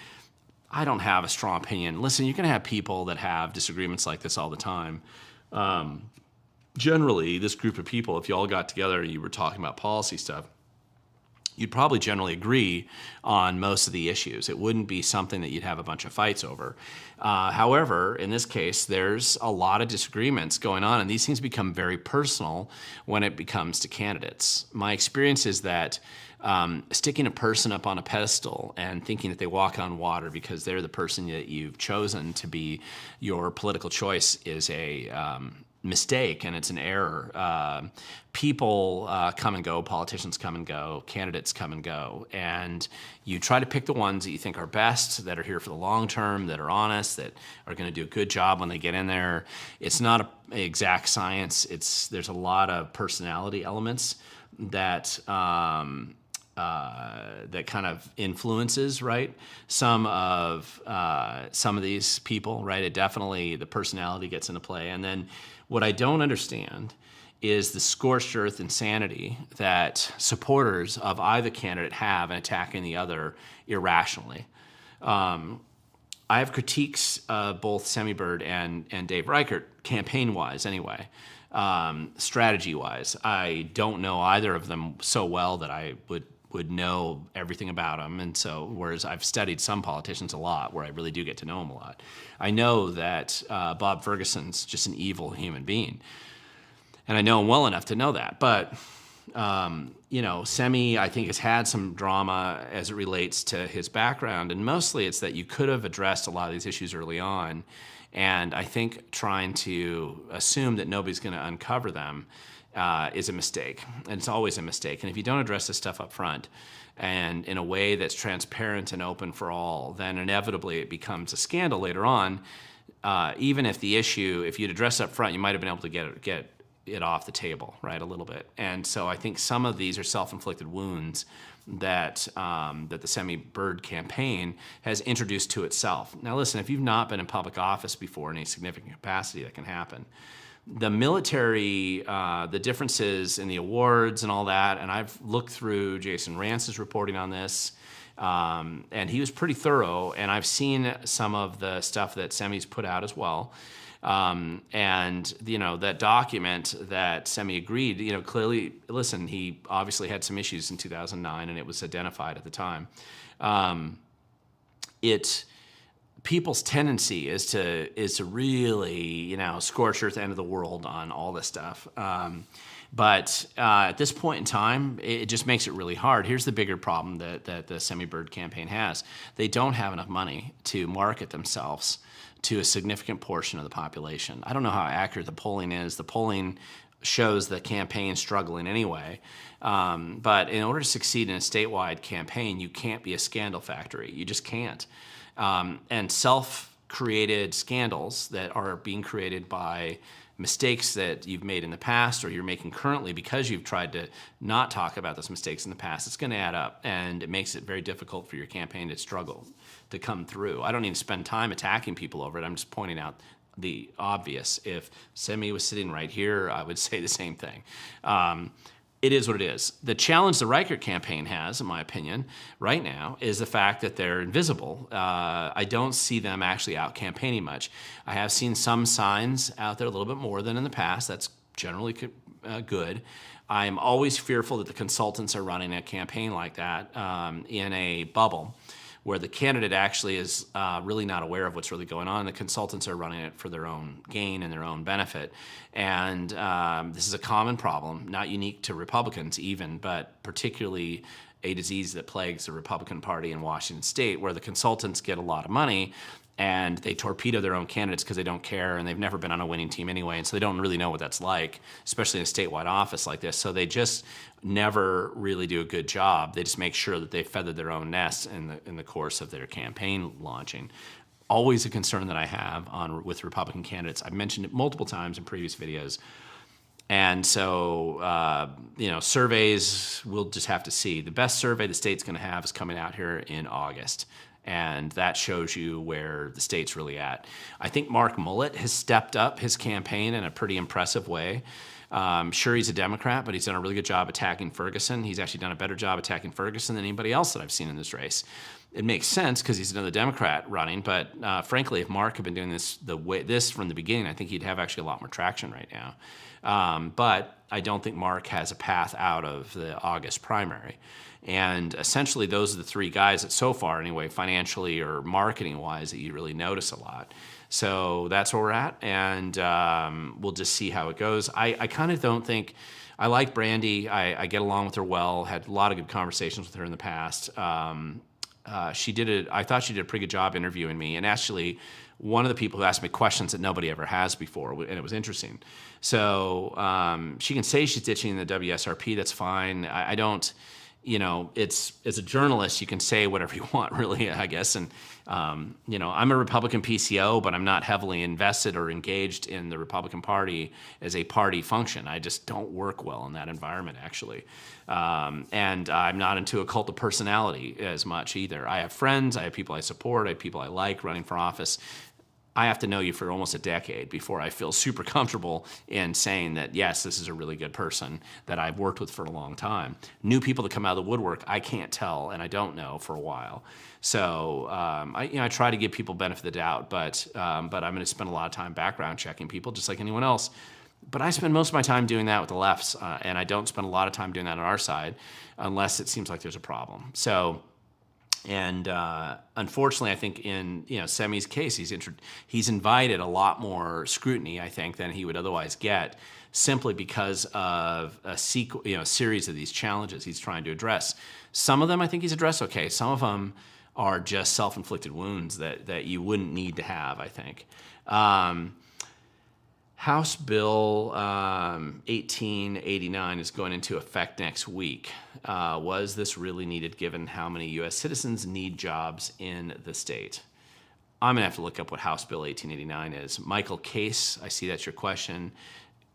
I don't have a strong opinion. Listen, you're going to have people that have disagreements like this all the time. Generally, this group of people, if you all got together and you were talking about policy stuff, you'd probably generally agree on most of the issues. It wouldn't be something that you'd have a bunch of fights over. However, in this case, there's a lot of disagreements going on, and these things become very personal when it becomes to candidates. My experience is that sticking a person up on a pedestal and thinking that they walk on water because they're the person that you've chosen to be your political choice is a mistake, and it's an error. People come and go, politicians come and go, candidates come and go, and you try to pick the ones that you think are best, that are here for the long term, that are honest, that are going to do a good job when they get in there. It's not an exact science. There's a lot of personality elements that that kind of influences, right? Some of these people, right? It definitely, the personality gets into play. And then what I don't understand is the scorched earth insanity that supporters of either candidate have in attacking the other irrationally. I have critiques of both Semi Bird and Dave Reichert, campaign-wise anyway. Strategy-wise, I don't know either of them so well that I would know everything about them. And so, whereas I've studied some politicians a lot, where I really do get to know them a lot, I know that Bob Ferguson's just an evil human being. And I know him well enough to know that. But, Semi, I think, has had some drama as it relates to his background. And mostly it's that you could have addressed a lot of these issues early on. And I think trying to assume that nobody's going to uncover them is a mistake, and it's always a mistake. And if you don't address this stuff up front and in a way that's transparent and open for all, then inevitably it becomes a scandal later on. Even if the issue, if you'd address it up front, you might have been able to get it off the table, right, a little bit. And so I think some of these are self-inflicted wounds that the Semi Bird campaign has introduced to itself. Now listen, if you've not been in public office before in any significant capacity, that can happen. The military, the differences in the awards and all that, and I've looked through Jason Rance's reporting on this, and he was pretty thorough, and I've seen some of the stuff that Semi's put out as well. And, that document that Semi agreed, clearly, listen, he obviously had some issues in 2009, and it was identified at the time. People's tendency is to really, scorch earth, end of the world on all this stuff. But at this point in time, it just makes it really hard. Here's the bigger problem that the Semi Bird campaign has. They don't have enough money to market themselves to a significant portion of the population. I don't know how accurate the polling is. The polling shows the campaign struggling anyway. But in order to succeed in a statewide campaign, you can't be a scandal factory. You just can't. And self-created scandals that are being created by mistakes that you've made in the past or you're making currently because you've tried to not talk about those mistakes in the past, it's going to add up, and it makes it very difficult for your campaign to struggle to come through. I don't need to spend time attacking people over it. I'm just pointing out the obvious. If Semi was sitting right here, I would say the same thing. It is what it is. The challenge the Reichert campaign has, in my opinion, right now, is the fact that they're invisible. I don't see them actually out campaigning much. I have seen some signs out there a little bit more than in the past. That's generally good. I'm always fearful that the consultants are running a campaign like that in a bubble where the candidate actually is really not aware of what's really going on. The consultants are running it for their own gain and their own benefit. And this is a common problem, not unique to Republicans even, but particularly a disease that plagues the Republican Party in Washington State, where the consultants get a lot of money and they torpedo their own candidates because they don't care, and they've never been on a winning team anyway, and so they don't really know what that's like, especially in a statewide office like this. So they just never really do a good job. They just make sure that they feather their own nests in the course of their campaign launching. Always a concern that I have with Republican candidates. I've mentioned it multiple times in previous videos. And so, surveys, we'll just have to see. The best survey the state's going to have is coming out here in August. And that shows you where the state's really at. I think Mark Mullet has stepped up his campaign in a pretty impressive way. Sure, he's a Democrat, but he's done a really good job attacking Ferguson. He's actually done a better job attacking Ferguson than anybody else that I've seen in this race. It makes sense because he's another Democrat running, but frankly, if Mark had been doing this from the beginning, I think he'd have actually a lot more traction right now. But I don't think Mark has a path out of the August primary. And essentially, those are the three guys that so far, anyway, financially or marketing-wise, that you really notice a lot. So that's where we're at, and we'll just see how it goes. I kind of don't think – I like Brandy. I get along with her well, had a lot of good conversations with her in the past. I thought she did a pretty good job interviewing me, and actually one of the people who asked me questions that nobody ever has before, and it was interesting. So she can say she's ditching the WSRP. That's fine. I don't – it's as a journalist, you can say whatever you want, really, I guess. And, I'm a Republican PCO, but I'm not heavily invested or engaged in the Republican Party as a party function. I just don't work well in that environment, actually. And I'm not into a cult of personality as much either. I have friends, I have people I support, I have people I like running for office. I have to know you for almost a decade before I feel super comfortable in saying that, yes, this is a really good person that I've worked with for a long time. New people that come out of the woodwork, I can't tell, and I don't know for a while. So I try to give people benefit of the doubt, but I'm going to spend a lot of time background checking people just like anyone else. But I spend most of my time doing that with the lefts, and I don't spend a lot of time doing that on our side unless it seems like there's a problem. So... And unfortunately, I think in Semi's case, he's invited a lot more scrutiny, I think, than he would otherwise get, simply because of a series of these challenges he's trying to address. Some of them I think he's addressed okay. Some of them are just self-inflicted wounds that you wouldn't need to have, I think. House Bill 1889 is going into effect next week. Was this really needed given how many U.S. citizens need jobs in the state? I'm going to have to look up what House Bill 1889 is. Michael Case, I see that's your question.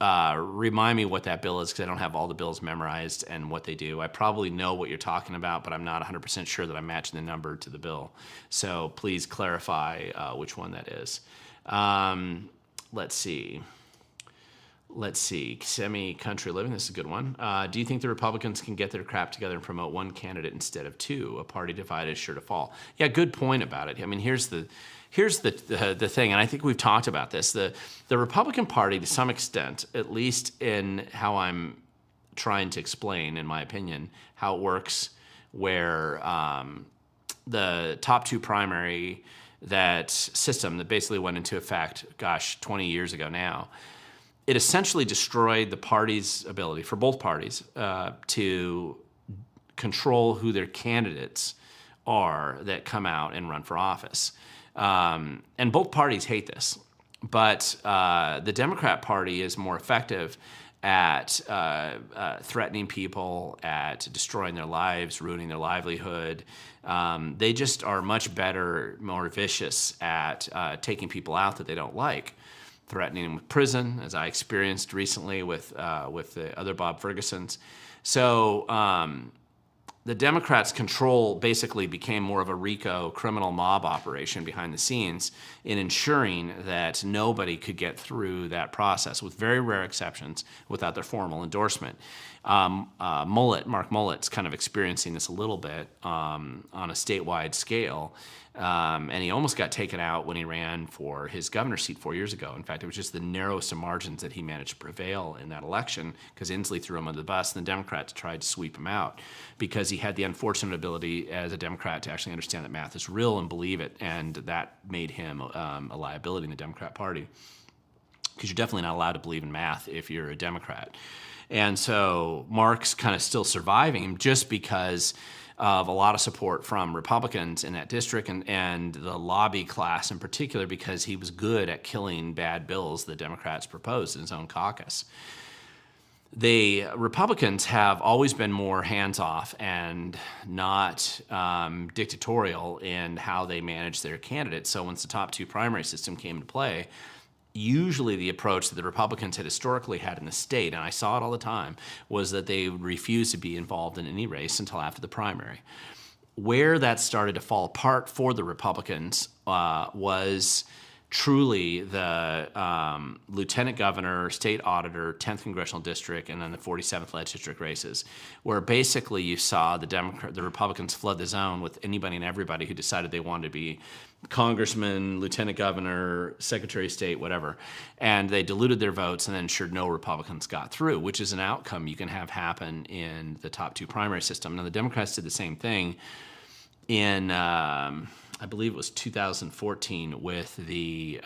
Remind me what that bill is because I don't have all the bills memorized and what they do. I probably know what you're talking about, but I'm not 100% sure that I'm matching the number to the bill. So please clarify which one that is. Let's see. Semi-country living, this is a good one. Do you think the Republicans can get their crap together and promote one candidate instead of two? A party divided is sure to fall. Yeah, good point about it. I mean, here's the thing, and I think we've talked about this. The Republican Party, to some extent, at least in how I'm trying to explain, in my opinion, how it works, where the top two primary, that system that basically went into effect, 20 years ago now, it essentially destroyed the party's ability, for both parties, to control who their candidates are that come out and run for office. And both parties hate this. But the Democrat Party is more effective at threatening people, at destroying their lives, ruining their livelihood. They just are much better, more vicious at taking people out that they don't like. Threatening them with prison, as I experienced recently with the other Bob Fergusons. So the Democrats' control basically became more of a RICO criminal mob operation behind the scenes in ensuring that nobody could get through that process, with very rare exceptions, without their formal endorsement. Mark Mullet's kind of experiencing this a little bit on a statewide scale. And he almost got taken out when he ran for his governor's seat 4 years ago. In fact, it was just the narrowest of margins that he managed to prevail in that election because Inslee threw him under the bus and the Democrats tried to sweep him out because he had the unfortunate ability as a Democrat to actually understand that math is real and believe it. And that made him a liability in the Democrat Party because you're definitely not allowed to believe in math if you're a Democrat. And so Mark's kind of still surviving just because of a lot of support from Republicans in that district and the lobby class in particular because he was good at killing bad bills the Democrats proposed in his own caucus. The Republicans have always been more hands-off and not dictatorial in how they manage their candidates. So once the top two primary system came into play, usually the approach that the Republicans had historically had in the state, and I saw it all the time, was that they refused to be involved in any race until after the primary. Where that started to fall apart for the Republicans was truly the lieutenant governor, state auditor, 10th congressional district, and then the 47th legislative races, where basically you saw the Republicans flood the zone with anybody and everybody who decided they wanted to be congressman, lieutenant governor, secretary of state, whatever. And they diluted their votes and then ensured no Republicans got through, which is an outcome you can have happen in the top two primary system. Now, the Democrats did the same thing in, I believe it was 2014 with the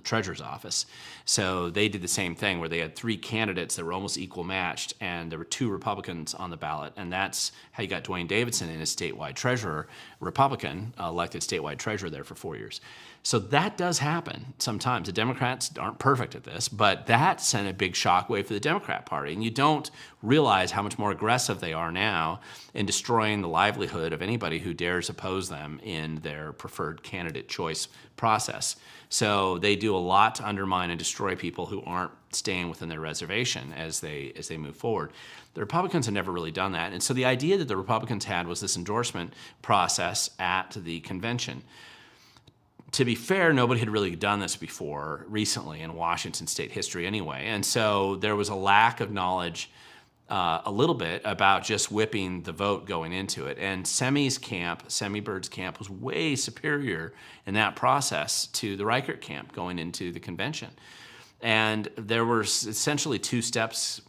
treasurer's office. So they did the same thing where they had three candidates that were almost equal matched, and there were two Republicans on the ballot, and that's how you got Dwayne Davidson in as statewide treasurer, Republican, elected statewide treasurer there for 4 years. So that does happen sometimes. The Democrats aren't perfect at this, but that sent a big shockwave for the Democrat Party, and you don't realize how much more aggressive they are now in destroying the livelihood of anybody who dares oppose them in their preferred candidate choice process. So they do a lot to undermine and destroy people who aren't staying within their reservation as they move forward. The Republicans have never really done that. And so the idea that the Republicans had was this endorsement process at the convention. To be fair, nobody had really done this before recently in Washington state history anyway. And so there was a lack of knowledge a little bit about just whipping the vote going into it. And Semi's camp, Semi Bird's camp, was way superior in that process to the Reichert camp going into the convention. And there were essentially two steps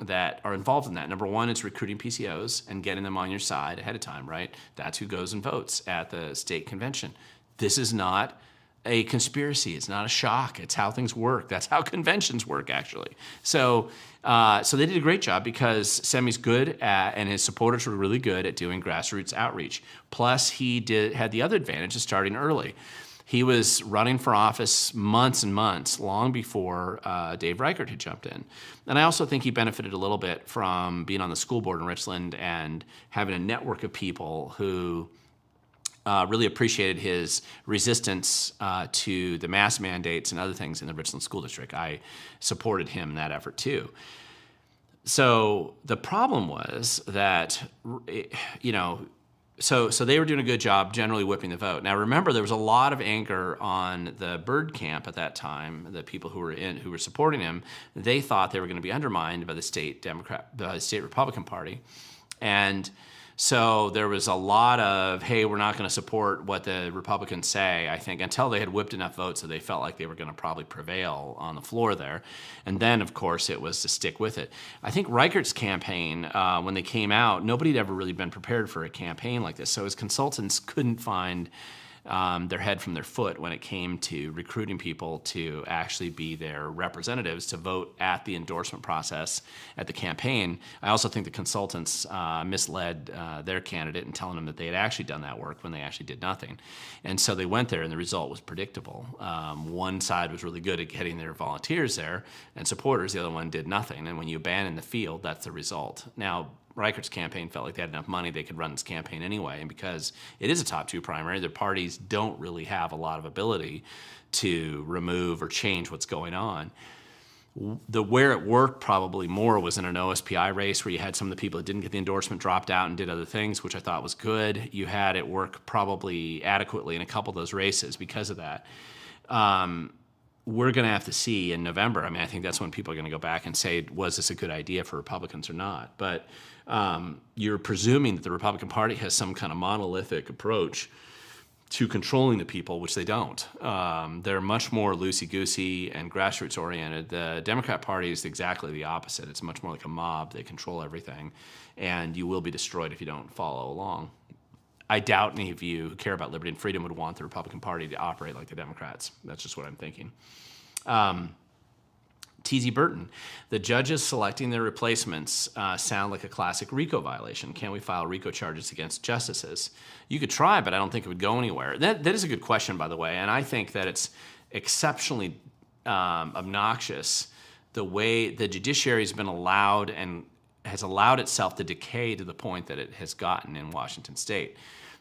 that are involved in that. Number one is recruiting PCOs and getting them on your side ahead of time, right? That's who goes and votes at the state convention. This is not a conspiracy. It's not a shock. It's how things work. That's how conventions work, actually. So they did a great job because Semi's good at, and his supporters were really good at doing grassroots outreach. Plus, he had the other advantage of starting early. He was running for office months and months, long before Dave Reichert had jumped in. And I also think he benefited a little bit from being on the school board in Richland and having a network of people who really appreciated his resistance to the mask mandates and other things in the Richland School District. I supported him in that effort too. So the problem was that, so they were doing a good job generally whipping the vote. Now remember, there was a lot of anger on the Byrd camp at that time. The people who were supporting him, they thought they were going to be undermined by the state Republican Party, and so there was a lot of, hey, we're not going to support what the Republicans say, I think, until they had whipped enough votes that they felt like they were going to probably prevail on the floor there. And then, of course, it was to stick with it. I think Reichert's campaign, when they came out, nobody had ever really been prepared for a campaign like this. So his consultants couldn't find their head from their foot when it came to recruiting people to actually be their representatives to vote at the endorsement process at the campaign. I also think the consultants misled their candidate in telling them that they had actually done that work when they actually did nothing. And so they went there and the result was predictable. One side was really good at getting their volunteers there and supporters, the other one did nothing. And when you abandon the field, that's the result. Now, Reichert's campaign felt like they had enough money they could run this campaign anyway, and because it is a top two primary, their parties don't really have a lot of ability to remove or change what's going on. Where it worked probably more was in an OSPI race where you had some of the people that didn't get the endorsement dropped out and did other things, which I thought was good. You had it work probably adequately in a couple of those races because of that. we're going to have to see in November. I mean, I think that's when people are going to go back and say, was this a good idea for Republicans or not? But you're presuming that the Republican Party has some kind of monolithic approach to controlling the people, which they don't. They're much more loosey-goosey and grassroots-oriented. The Democrat Party is exactly the opposite. It's much more like a mob. They control everything, and you will be destroyed if you don't follow along. I doubt any of you who care about liberty and freedom would want the Republican Party to operate like the Democrats. That's just what I'm thinking. T.Z. Burton, the judges selecting their replacements sound like a classic RICO violation. Can we file RICO charges against justices? You could try, but I don't think it would go anywhere. That is a good question, by the way, and I think that it's exceptionally obnoxious the way the judiciary has been allowed and has allowed itself to decay to the point that it has gotten in Washington state.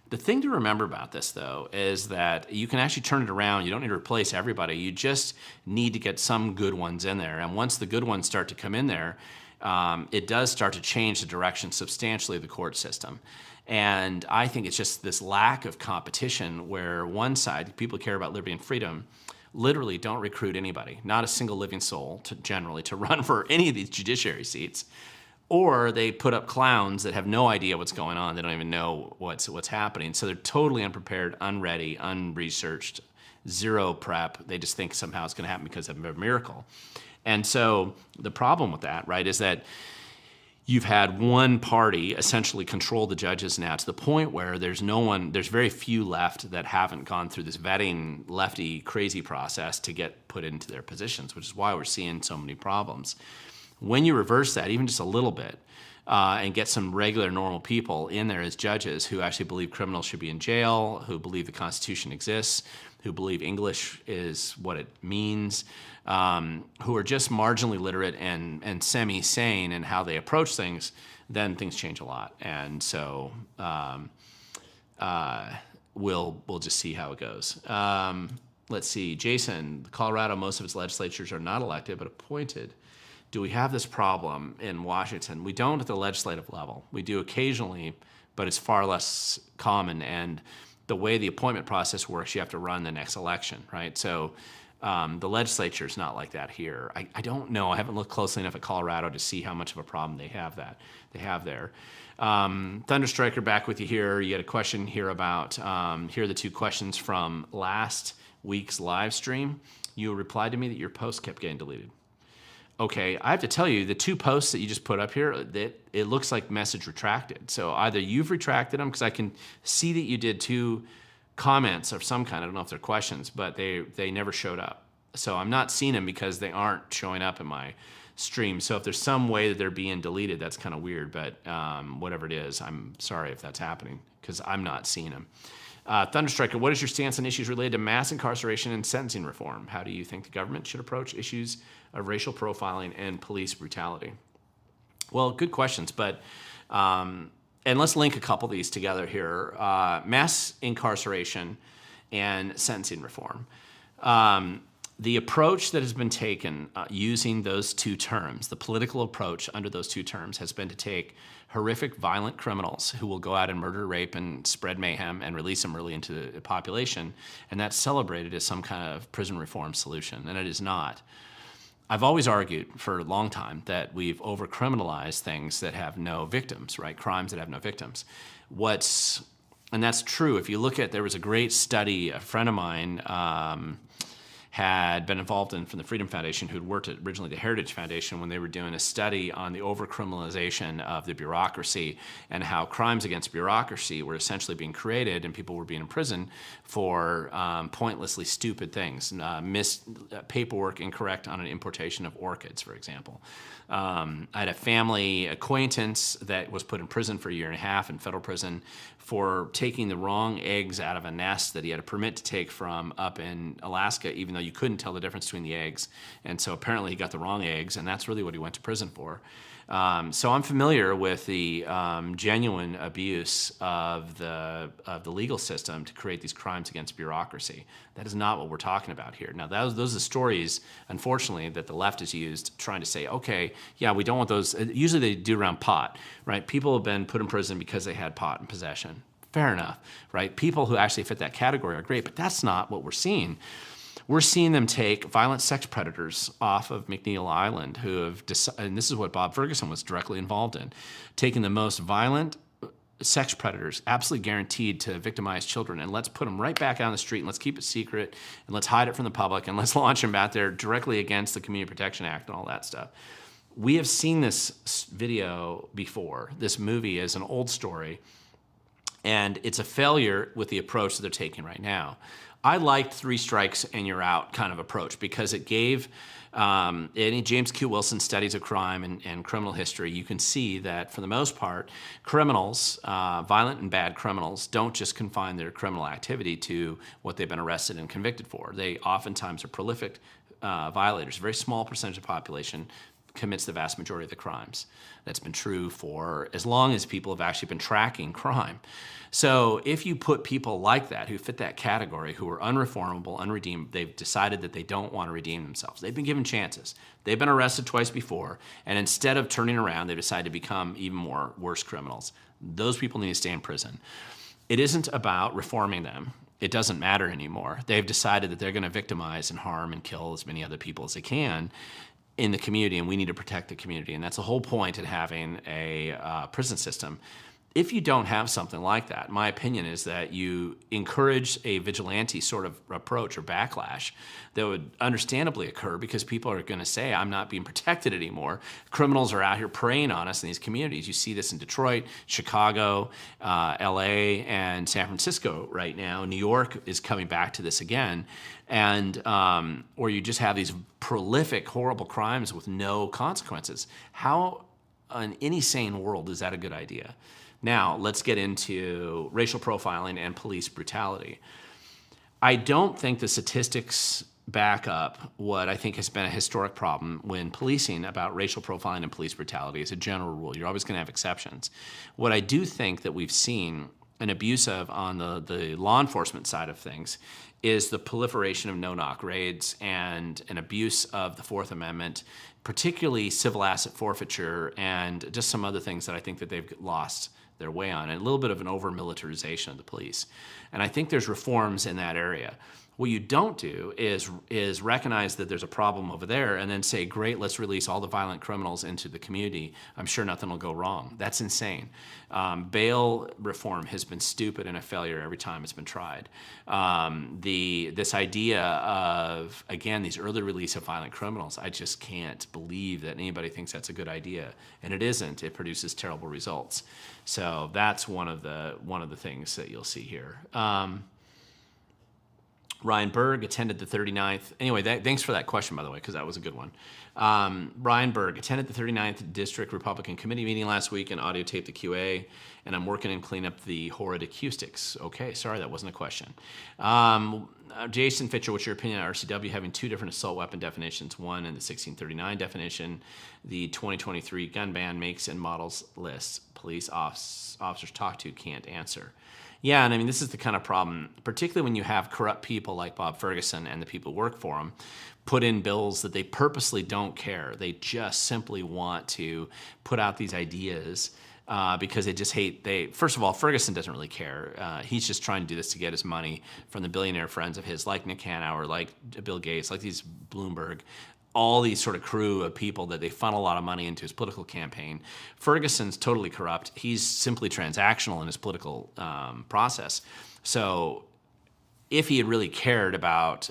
The thing to remember about this, though, is that you can actually turn it around. You don't need to replace everybody. You just need to get some good ones in there. And once the good ones start to come in there, it does start to change the direction substantially of the court system. And I think it's just this lack of competition where one side, people who care about liberty and freedom, literally don't recruit anybody, not a single living soul, generally, to run for any of these judiciary seats. Or they put up clowns that have no idea what's going on. They don't even know what's happening. So they're totally unprepared, unready, unresearched, zero prep. They just think somehow it's going to happen because of a miracle. And so the problem with that, right, is that you've had one party essentially control the judges now to the point where there's very few left that haven't gone through this vetting, lefty, crazy process to get put into their positions, which is why we're seeing so many problems. When you reverse that, even just a little bit, and get some regular, normal people in there as judges who actually believe criminals should be in jail, who believe the Constitution exists, who believe English is what it means, who are just marginally literate and semi-sane in how they approach things, then things change a lot. And so we'll just see how it goes. Let's see. Jason, Colorado, most of its legislatures are not elected but appointed. Do we have this problem in Washington? We don't at the legislative level. We do occasionally, but it's far less common. And the way the appointment process works, you have to run the next election, right? So the legislature is not like that here. I don't know. I haven't looked closely enough at Colorado to see how much of a problem they have there. Thunderstriker, back with you here. You had a question here about, here are the two questions from last week's live stream. You replied to me that your post kept getting deleted. Okay, I have to tell you, the two posts that you just put up here, that it looks like message retracted. So either you've retracted them, because I can see that you did two comments of some kind. I don't know if they're questions, but they never showed up. So I'm not seeing them because they aren't showing up in my stream. So if there's some way that they're being deleted, that's kind of weird. But whatever it is, I'm sorry if that's happening, because I'm not seeing them. Thunderstriker, what is your stance on issues related to mass incarceration and sentencing reform? How do you think the government should approach issues of racial profiling and police brutality? Well, good questions, but and let's link a couple of these together here. Mass incarceration and sentencing reform. The approach that has been taken using those two terms, the political approach under those two terms, has been to take horrific, violent criminals who will go out and murder, rape, and spread mayhem and release them early into the population, and that's celebrated as some kind of prison reform solution, and it is not. I've always argued for a long time that we've over-criminalized things that have no victims, right? Crimes that have no victims. And that's true. If you look at, there was a great study, a friend of mine had been involved in from the Freedom Foundation, who'd worked at originally the Heritage Foundation when they were doing a study on the over-criminalization of the bureaucracy and how crimes against bureaucracy were essentially being created and people were being imprisoned for pointlessly stupid things, paperwork incorrect on an importation of orchids, for example. I had a family acquaintance that was put in prison for a year and a half in federal prison for taking the wrong eggs out of a nest that he had a permit to take from up in Alaska, even though you couldn't tell the difference between the eggs. And so apparently he got the wrong eggs, and that's really what he went to prison for. So I'm familiar with the genuine abuse of the legal system to create these crimes against bureaucracy. That is not what we're talking about here. Now, those are the stories, unfortunately, that the left has used trying to say, okay, yeah, we don't want those. Usually they do around pot, right? People have been put in prison because they had pot in possession. Fair enough, right? People who actually fit that category are great, but that's not what we're seeing. We're seeing them take violent sex predators off of McNeil Island who have and this is what Bob Ferguson was directly involved in, taking the most violent sex predators, absolutely guaranteed to victimize children, and let's put them right back out on the street and let's keep it secret and let's hide it from the public and let's launch them out there directly against the Community Protection Act and all that stuff. We have seen this video before. This movie is an old story, and it's a failure with the approach that they're taking right now. I liked 3 strikes and you're out kind of approach because it gave any James Q. Wilson studies of crime and criminal history. You can see that for the most part, criminals, violent and bad criminals, don't just confine their criminal activity to what they've been arrested and convicted for. They oftentimes are prolific violators. A very small percentage of the population commits the vast majority of the crimes. That's been true for as long as people have actually been tracking crime. So if you put people like that, who fit that category, who are unreformable, unredeemed, they've decided that they don't want to redeem themselves. They've been given chances. They've been arrested twice before, and instead of turning around, they decide to become even more worse criminals. Those people need to stay in prison. It isn't about reforming them. It doesn't matter anymore. They've decided that they're going to victimize and harm and kill as many other people as they can in the community, and we need to protect the community. And that's the whole point in having a prison system. If you don't have something like that, my opinion is that you encourage a vigilante sort of approach or backlash that would understandably occur because people are going to say, I'm not being protected anymore. Criminals are out here preying on us in these communities. You see this in Detroit, Chicago, LA, and San Francisco right now. New York is coming back to this again. And or you just have these prolific, horrible crimes with no consequences. How in any sane world is that a good idea? Now, let's get into racial profiling and police brutality. I don't think the statistics back up what I think has been a historic problem when policing about racial profiling and police brutality as a general rule. You're always going to have exceptions. What I do think that we've seen an abuse of on the law enforcement side of things is the proliferation of no-knock raids and an abuse of the Fourth Amendment, particularly civil asset forfeiture and just some other things that I think that they've lost their way on, and a little bit of an over-militarization of the police. And I think there's reforms in that area. What you don't do is recognize that there's a problem over there and then say, great, let's release all the violent criminals into the community. I'm sure nothing will go wrong. That's insane. Bail reform has been stupid and a failure every time it's been tried. This idea of, again, these early release of violent criminals, I just can't believe that anybody thinks that's a good idea. And it isn't. It produces terrible results. So that's one of the things that you'll see here. Ryan Berg attended the 39th. Anyway, thanks for that question, by the way, because that was a good one. Ryan Berg attended the 39th District Republican Committee meeting last week and audio taped the QA, and I'm working on cleaning up the horrid acoustics. Okay, sorry, that wasn't a question. Jason Fitcher, what's your opinion on RCW having 2 different assault weapon definitions, one in the 1639 definition, the 2023 gun ban makes and models lists police officers talk to can't answer? Yeah, and I mean, this is the kind of problem, particularly when you have corrupt people like Bob Ferguson and the people who work for him, put in bills that they purposely don't care. They just simply want to put out these ideas because they just hate, first of all, Ferguson doesn't really care. He's just trying to do this to get his money from the billionaire friends of his, like Nick Hanauer, like Bill Gates, like these Bloomberg, all these sort of crew of people that they funnel a lot of money into his political campaign. Ferguson's totally corrupt. He's simply transactional in his political process. So if he had really cared about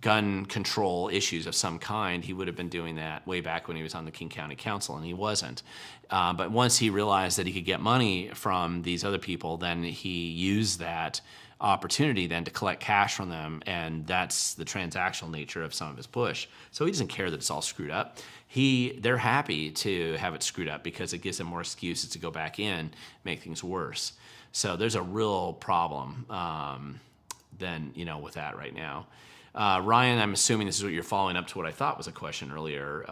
gun control issues of some kind, he would have been doing that way back when he was on the King County Council, and he wasn't. But once he realized that he could get money from these other people, then he used that opportunity then to collect cash from them, and that's the transactional nature of some of his push. So he doesn't care that it's all screwed up. They're happy to have it screwed up because it gives them more excuses to go back in, make things worse. So there's a real problem with that right now. Ryan, I'm assuming this is what you're following up to what I thought was a question earlier.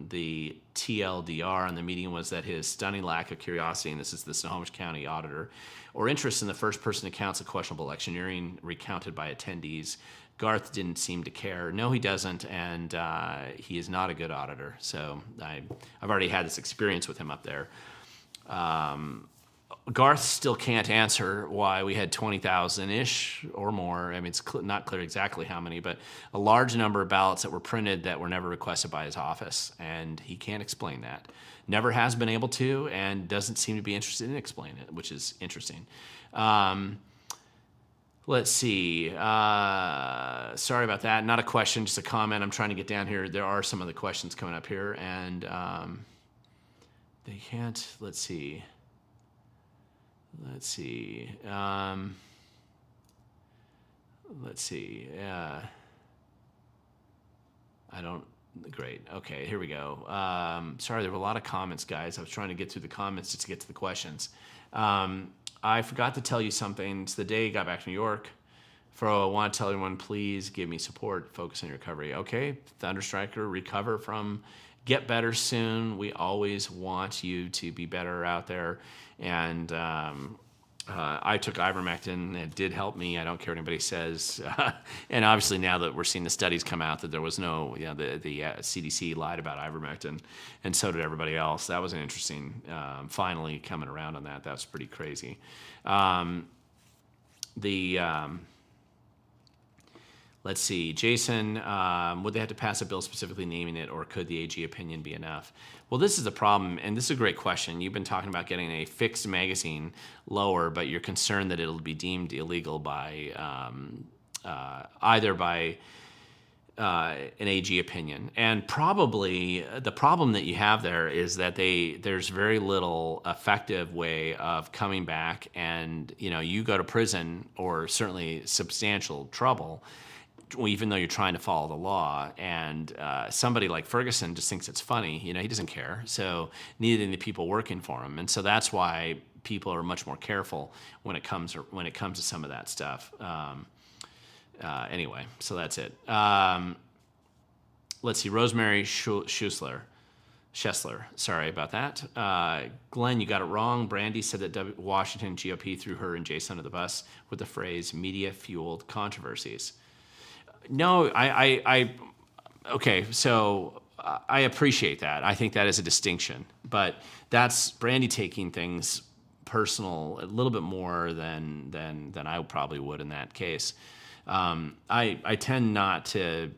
The TLDR on the meeting was that his stunning lack of curiosity, and this is the Snohomish County auditor, or interest in the first-person accounts of questionable electioneering recounted by attendees. Garth didn't seem to care. No, he doesn't, and he is not a good auditor. So I've already had this experience with him up there. Garth still can't answer why we had 20,000-ish or more. I mean, it's not clear exactly how many, but a large number of ballots that were printed that were never requested by his office, and he can't explain that. Never has been able to, and doesn't seem to be interested in explaining it, which is interesting. Let's see. Sorry about that. Not a question, just a comment. I'm trying to get down here. There are some of the questions coming up here, and they can't. Let's see. Let's see. I don't. Great. Okay, here we go. Sorry, there were a lot of comments, guys. I was trying to get through the comments just to get to the questions. I forgot to tell you something. It's the day I got back to New York. I want to tell everyone, please give me support. Focus on your recovery. Okay, Thunderstriker, recover from. Get better soon. We always want you to be better out there. And I took ivermectin. It did help me. I don't care what anybody says. And obviously now that we're seeing the studies come out that there was no, the CDC lied about ivermectin, and so did everybody else. That was an interesting, finally coming around on that. That's pretty crazy. Let's see, Jason, would they have to pass a bill specifically naming it, or could the AG opinion be enough? Well, this is the problem, and this is a great question. You've been talking about getting a fixed magazine lower, but you're concerned that it'll be deemed illegal by either by an AG opinion. And probably the problem that you have there is that there's very little effective way of coming back, and you go to prison or certainly substantial trouble, even though you're trying to follow the law. And somebody like Ferguson just thinks it's funny. He doesn't care. So neither do the people working for him. And so that's why people are much more careful when it comes to some of that stuff. Anyway, so that's it. Let's see, Rosemary Schessler. Sorry about that. Glenn, you got it wrong. Brandy said that Washington GOP threw her and Jason under the bus with the phrase media-fueled controversies. No, okay, so I appreciate that. I think that is a distinction, but that's Brandy taking things personal a little bit more than I probably would in that case. I tend not to,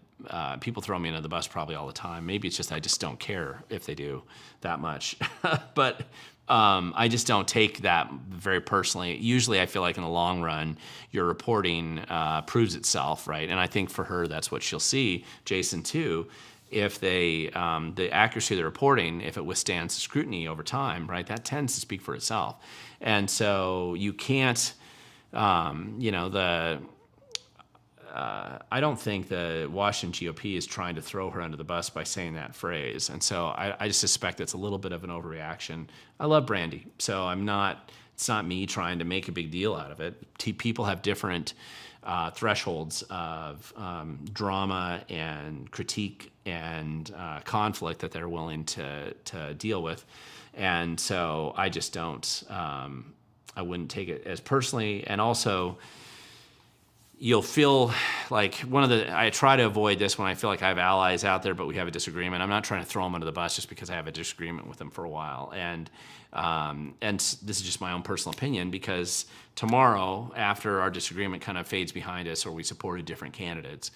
people throw me under the bus probably all the time. Maybe it's just I just don't care if they do that much, but I just don't take that very personally. Usually I feel like in the long run, your reporting proves itself, right? And I think for her, that's what she'll see, Jason too, if the accuracy of the reporting, if it withstands scrutiny over time, right, that tends to speak for itself. And so you can't, I don't think the Washington GOP is trying to throw her under the bus by saying that phrase. And so I just suspect it's a little bit of an overreaction. I love Brandy, so it's not me trying to make a big deal out of it. People have different thresholds of drama and critique and conflict that they're willing to deal with. And so I just don't, I wouldn't take it as personally. And also, you'll feel like I try to avoid this when I feel like I have allies out there, but we have a disagreement. I'm not trying to throw them under the bus just because I have a disagreement with them for a while. And this is just my own personal opinion, because tomorrow, after our disagreement kind of fades behind us or we supported different candidates,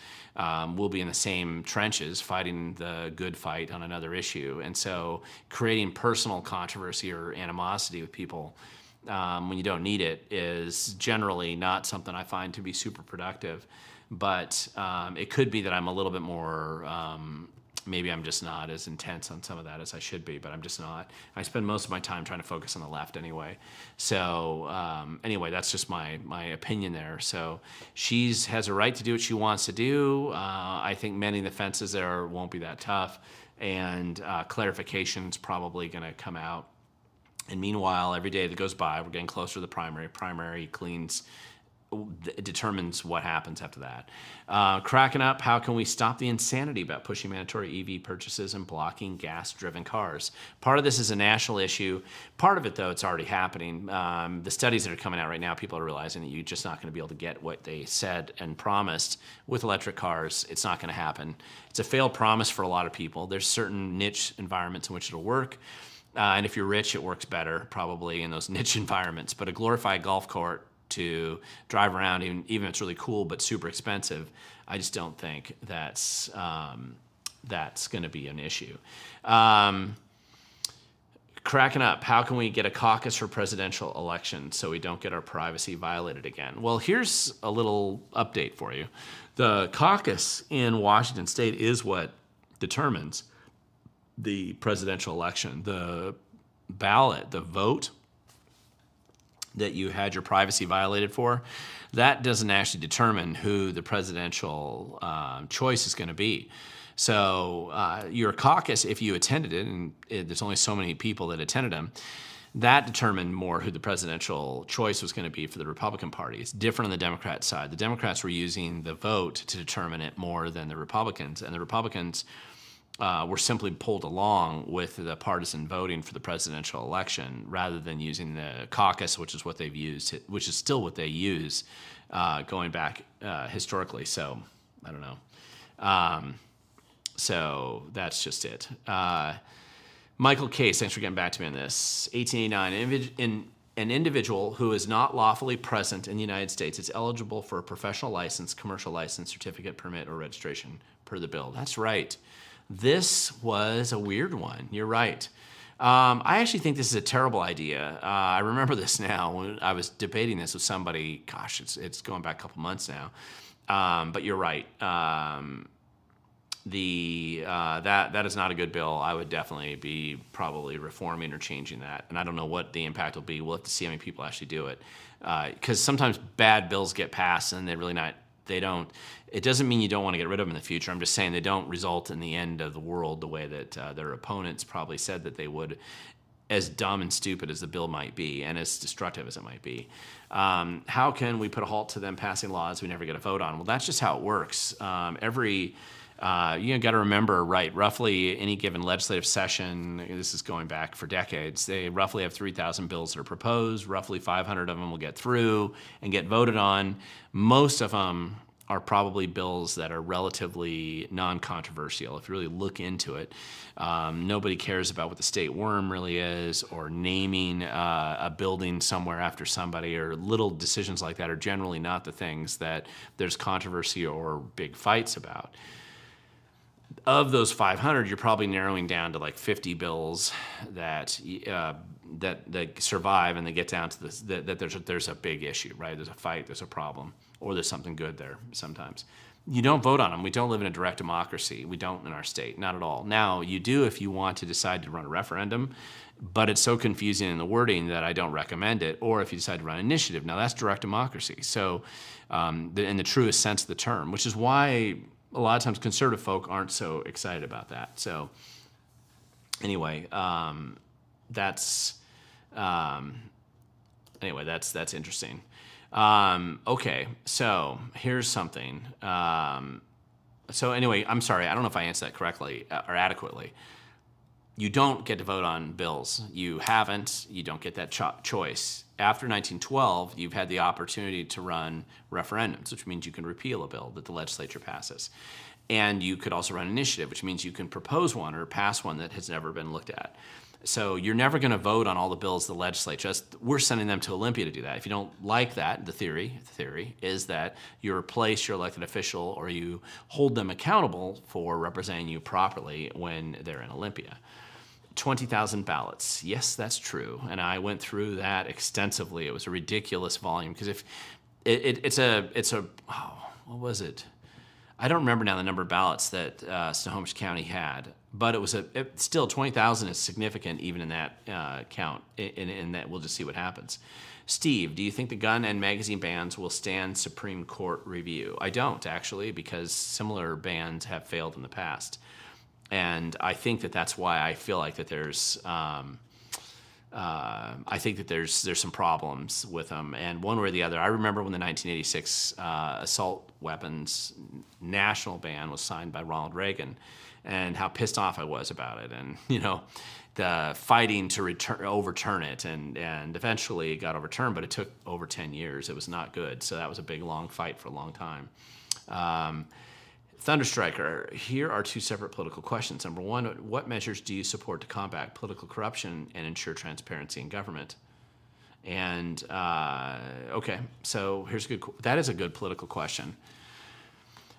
we'll be in the same trenches fighting the good fight on another issue. And so creating personal controversy or animosity with people when you don't need it is generally not something I find to be super productive. But it could be that I'm a little bit more, maybe I'm just not as intense on some of that as I should be, but I'm just not. I spend most of my time trying to focus on the left anyway. So anyway, that's just my opinion there. So she has a right to do what she wants to do. I think mending the fences there won't be that tough, and clarification's probably going to come out. And meanwhile, every day that goes by, we're getting closer to the primary. Primary determines what happens after that. Cracking up, how can we stop the insanity about pushing mandatory EV purchases and blocking gas-driven cars? Part of this is a national issue. Part of it, though, it's already happening. The studies that are coming out right now, people are realizing that you're just not going to be able to get what they said and promised with electric cars. It's not going to happen. It's a failed promise for a lot of people. There's certain niche environments in which it'll work. And if you're rich, it works better probably in those niche environments. But a glorified golf court to drive around, even if it's really cool but super expensive, I just don't think that's going to be an issue. Cracking up, how can we get a caucus for presidential elections so we don't get our privacy violated again? Well, here's a little update for you. The caucus in Washington State is what determines the presidential election. The ballot, the vote that you had your privacy violated for, that doesn't actually determine who the presidential choice is going to be. So your caucus, if you attended it, and there's only so many people that attended them, that determined more who the presidential choice was going to be for the Republican Party. It's different on the Democrat side. The Democrats were using the vote to determine it more than the Republicans, and the Republicans were simply pulled along with the partisan voting for the presidential election rather than using the caucus, which is what they've used, which is still what they use going back historically. So I don't know. So that's just it. Michael Case, thanks for getting back to me on this. 1889, an individual who is not lawfully present in the United States is eligible for a professional license, commercial license, certificate, permit, or registration per the bill. That's right. This was a weird one. You're right. I actually think this is a terrible idea. I remember this now when I was debating this with somebody. Gosh, it's going back a couple months now. But you're right. That is not a good bill. I would definitely be probably reforming or changing that. And I don't know what the impact will be. We'll have to see how many people actually do it. Because sometimes bad bills get passed and it doesn't mean you don't want to get rid of them in the future. I'm just saying they don't result in the end of the world the way that their opponents probably said that they would, as dumb and stupid as the bill might be and as destructive as it might be. How can we put a halt to them passing laws we never get a vote on? Well, that's just how it works. You got to remember, right, roughly any given legislative session, this is going back for decades, they roughly have 3,000 bills that are proposed. Roughly 500 of them will get through and get voted on. Most of them are probably bills that are relatively non-controversial. If you really look into it, nobody cares about what the state worm really is, or naming a building somewhere after somebody, or little decisions like that are generally not the things that there's controversy or big fights about. Of those 500, you're probably narrowing down to like 50 bills that survive, and they get down to this, that there's a big issue, right? There's a fight, there's a problem, or there's something good there sometimes. You don't vote on them. We don't live in a direct democracy. We don't in our state, not at all. Now, you do if you want to decide to run a referendum, but it's so confusing in the wording that I don't recommend it. Or if you decide to run an initiative, now that's direct democracy. So in the truest sense of the term, which is why a lot of times conservative folk aren't so excited about that. So anyway, that's interesting. Okay, so here's something. So anyway, I'm sorry, I don't know if I answered that correctly or adequately. You don't get to vote on bills. You don't get that choice. After 1912, you've had the opportunity to run referendums, which means you can repeal a bill that the legislature passes. And you could also run an initiative, which means you can propose one or pass one that has never been looked at. So you're never going to vote on all the bills the legislature. We're sending them to Olympia to do that. If you don't like that, the theory is that you replace your elected official, or you hold them accountable for representing you properly when they're in Olympia. 20,000 ballots. Yes, that's true. And I went through that extensively. It was a ridiculous volume because if what was it? I don't remember now the number of ballots that Snohomish County had, but still 20,000 is significant even in that count. In that, we'll just see what happens. Steve, do you think the gun and magazine bans will stand Supreme Court review? I don't, actually, because similar bans have failed in the past. And I think that's why I feel like that there's some problems with them, and one way or the other. I remember when the 1986 assault weapons national ban was signed by Ronald Reagan, and how pissed off I was about it, and the fighting to overturn it, and eventually it got overturned, but it took over 10 years. It was not good, so that was a big long fight for a long time. Thunderstriker, here are two separate political questions. Number one, what measures do you support to combat political corruption and ensure transparency in government? And okay, so that is a good political question.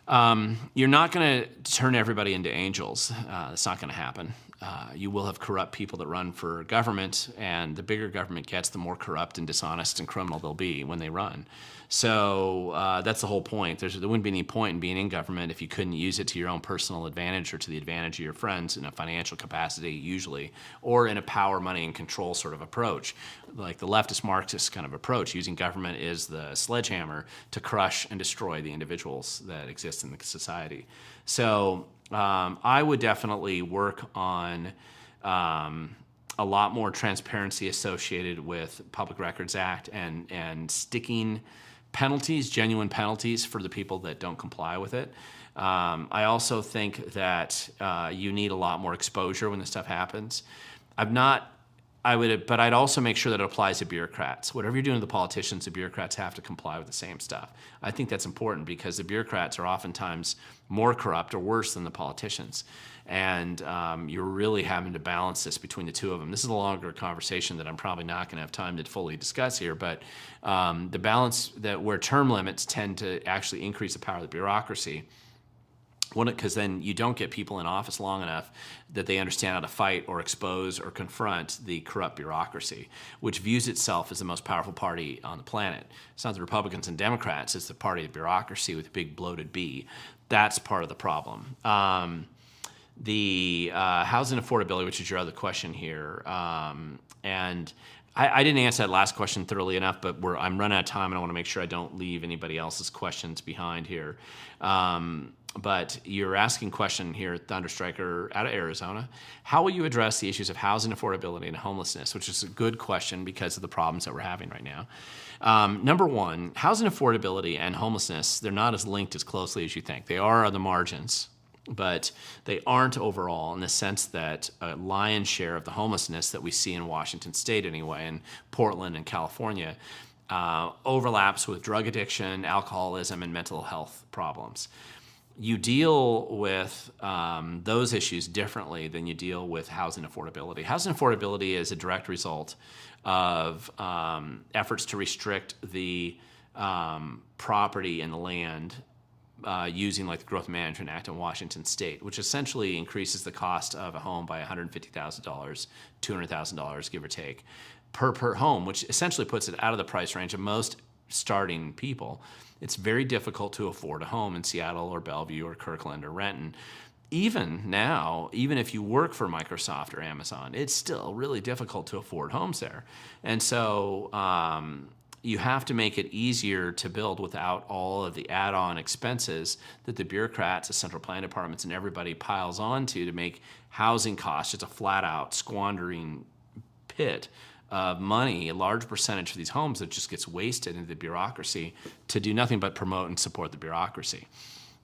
You're not going to turn everybody into angels. That's not going to happen. You will have corrupt people that run for government, and the bigger government gets, the more corrupt and dishonest and criminal they'll be when they run. So that's the whole point. There wouldn't be any point in being in government if you couldn't use it to your own personal advantage or to the advantage of your friends in a financial capacity, usually, or in a power, money, and control sort of approach, like the leftist Marxist kind of approach. Using government is the sledgehammer to crush and destroy the individuals that exist in the society. So I would definitely work on a lot more transparency associated with Public Records Act and sticking penalties, genuine penalties for the people that don't comply with it. I also think that you need a lot more exposure when this stuff happens. But I'd also make sure that it applies to bureaucrats. Whatever you're doing to the politicians, the bureaucrats have to comply with the same stuff. I think that's important because the bureaucrats are oftentimes more corrupt or worse than the politicians. And you're really having to balance this between the two of them. This is a longer conversation that I'm probably not going to have time to fully discuss here, but the balance that where term limits tend to actually increase the power of the bureaucracy, because then you don't get people in office long enough that they understand how to fight or expose or confront the corrupt bureaucracy, which views itself as the most powerful party on the planet. It's not the Republicans and Democrats, it's the party of bureaucracy with a big bloated B. That's part of the problem. The housing affordability, which is your other question here, and I didn't answer that last question thoroughly enough, but I'm running out of time and I want to make sure I don't leave anybody else's questions behind here. But you're asking question here, Thunderstriker, out of Arizona. How will you address the issues of housing affordability and homelessness? Which is a good question because of the problems that we're having right now. Number one, housing affordability and homelessness, they're not as linked as closely as you think. They are on the margins, but they aren't overall in the sense that a lion's share of the homelessness that we see in Washington State anyway, and Portland and California, overlaps with drug addiction, alcoholism, and mental health problems. You deal with those issues differently than you deal with housing affordability. Housing affordability is a direct result of efforts to restrict the property and the land using like the Growth Management Act in Washington State, which essentially increases the cost of a home by $150,000, $200,000, give or take, per home, which essentially puts it out of the price range of most starting people. It's very difficult to afford a home in Seattle or Bellevue or Kirkland or Renton. Even now, even if you work for Microsoft or Amazon, it's still really difficult to afford homes there. And so you have to make it easier to build without all of the add-on expenses that the bureaucrats, the central plan departments, and everybody piles onto to make housing costs just a flat-out squandering pit of money, a large percentage of these homes that just gets wasted into the bureaucracy to do nothing but promote and support the bureaucracy.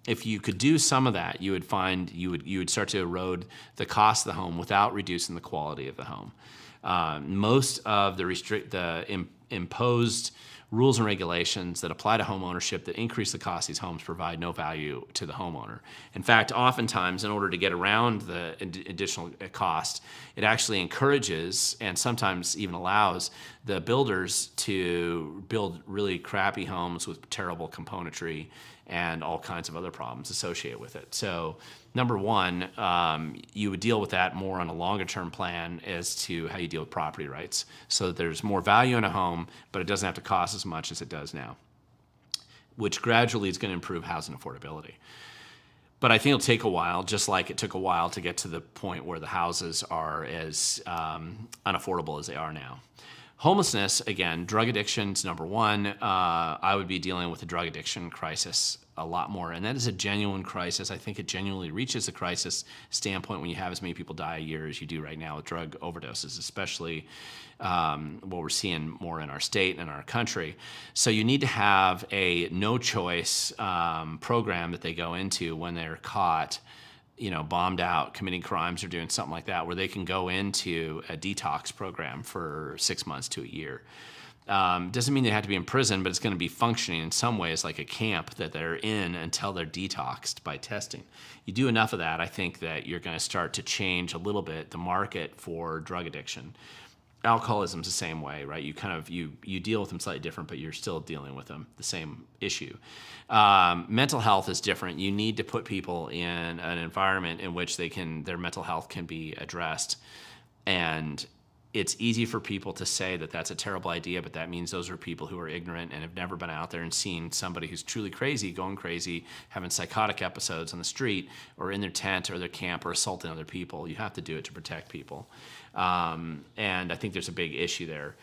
If you could do some of that, you would find you would start to erode the cost of the home without reducing the quality of the home. Most of the imposed rules and regulations that apply to home ownership that increase the cost of these homes provide no value to the homeowner. In fact, oftentimes, in order to get around the additional cost, it actually encourages and sometimes even allows the builders to build really crappy homes with terrible componentry and all kinds of other problems associated with it. So, number one, you would deal with that more on a longer-term plan as to how you deal with property rights, so that there's more value in a home, but it doesn't have to cost as much as it does now, which gradually is going to improve housing affordability. But I think it'll take a while, just like it took a while to get to the point where the houses are as unaffordable as they are now. Homelessness, again, drug addiction is number one. I would be dealing with the drug addiction crisis a lot more, and that is a genuine crisis. I think it genuinely reaches a crisis standpoint when you have as many people die a year as you do right now with drug overdoses, especially what we're seeing more in our state and in our country. So you need to have a no-choice program that they go into when they're caught, bombed out, committing crimes or doing something like that, where they can go into a detox program for 6 months to a year. Doesn't mean they have to be in prison, but it's going to be functioning in some ways like a camp that they're in until they're detoxed by testing. You do enough of that, I think that you're going to start to change a little bit the market for drug addiction. Alcoholism's the same way, right? You deal with them slightly different, but you're still dealing with them, the same issue. Mental health is different. You need to put people in an environment in which their mental health can be addressed. And it's easy for people to say that that's a terrible idea, but that means those are people who are ignorant and have never been out there and seen somebody who's truly crazy, going crazy, having psychotic episodes on the street or in their tent or their camp or assaulting other people. You have to do it to protect people. And I think there's a big issue there.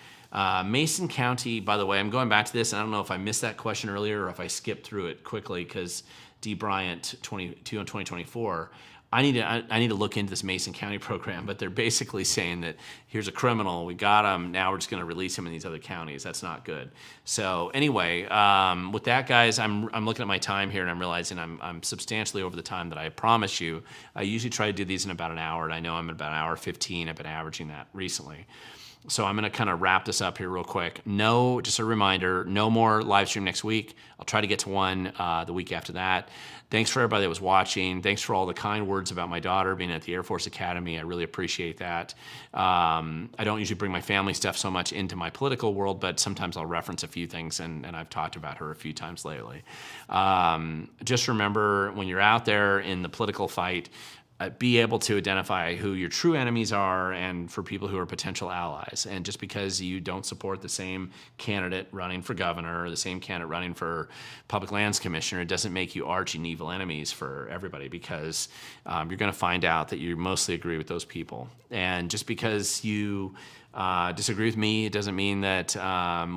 Mason County, by the way, I'm going back to this, and I don't know if I missed that question earlier or if I skipped through it quickly because D. Bryant 22 and 2024. I need to look into this Mason County program, but they're basically saying that here's a criminal, we got him, now we're just going to release him in these other counties. That's not good. So anyway, with that, guys, I'm looking at my time here and I'm realizing I'm substantially over the time that I promised you. I usually try to do these in about an hour, and I know I'm at about an hour 15. I've been averaging that recently. So I'm going to kind of wrap this up here real quick. Just a reminder, no more live stream next week. I'll try to get to one the week after that. Thanks for everybody that was watching. Thanks for all the kind words about my daughter being at the Air Force Academy. I really appreciate that. I don't usually bring my family stuff so much into my political world, but sometimes I'll reference a few things, and I've talked about her a few times lately. Just remember, when you're out there in the political fight, be able to identify who your true enemies are and for people who are potential allies. And just because you don't support the same candidate running for governor or the same candidate running for public lands commissioner, it doesn't make you arch and evil enemies for everybody, because you're going to find out that you mostly agree with those people. And just because you disagree with me, it doesn't mean that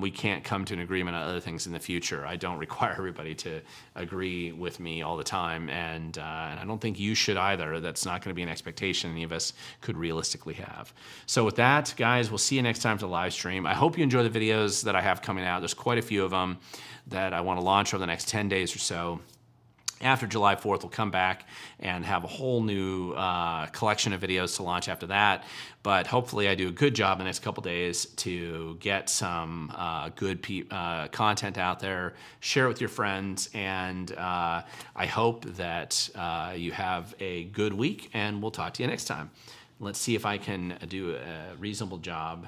we can't come to an agreement on other things in the future. I don't require everybody to agree with me all the time, and I don't think you should either. That's not going to be an expectation any of us could realistically have. So with that, guys, we'll see you next time for the live stream. I hope you enjoy the videos that I have coming out. There's quite a few of them that I want to launch over the next 10 days or so. After July 4th, we'll come back and have a whole new collection of videos to launch after that. But hopefully I do a good job in the next couple days to get some good content out there, share it with your friends, and I hope that you have a good week, and we'll talk to you next time. Let's see if I can do a reasonable job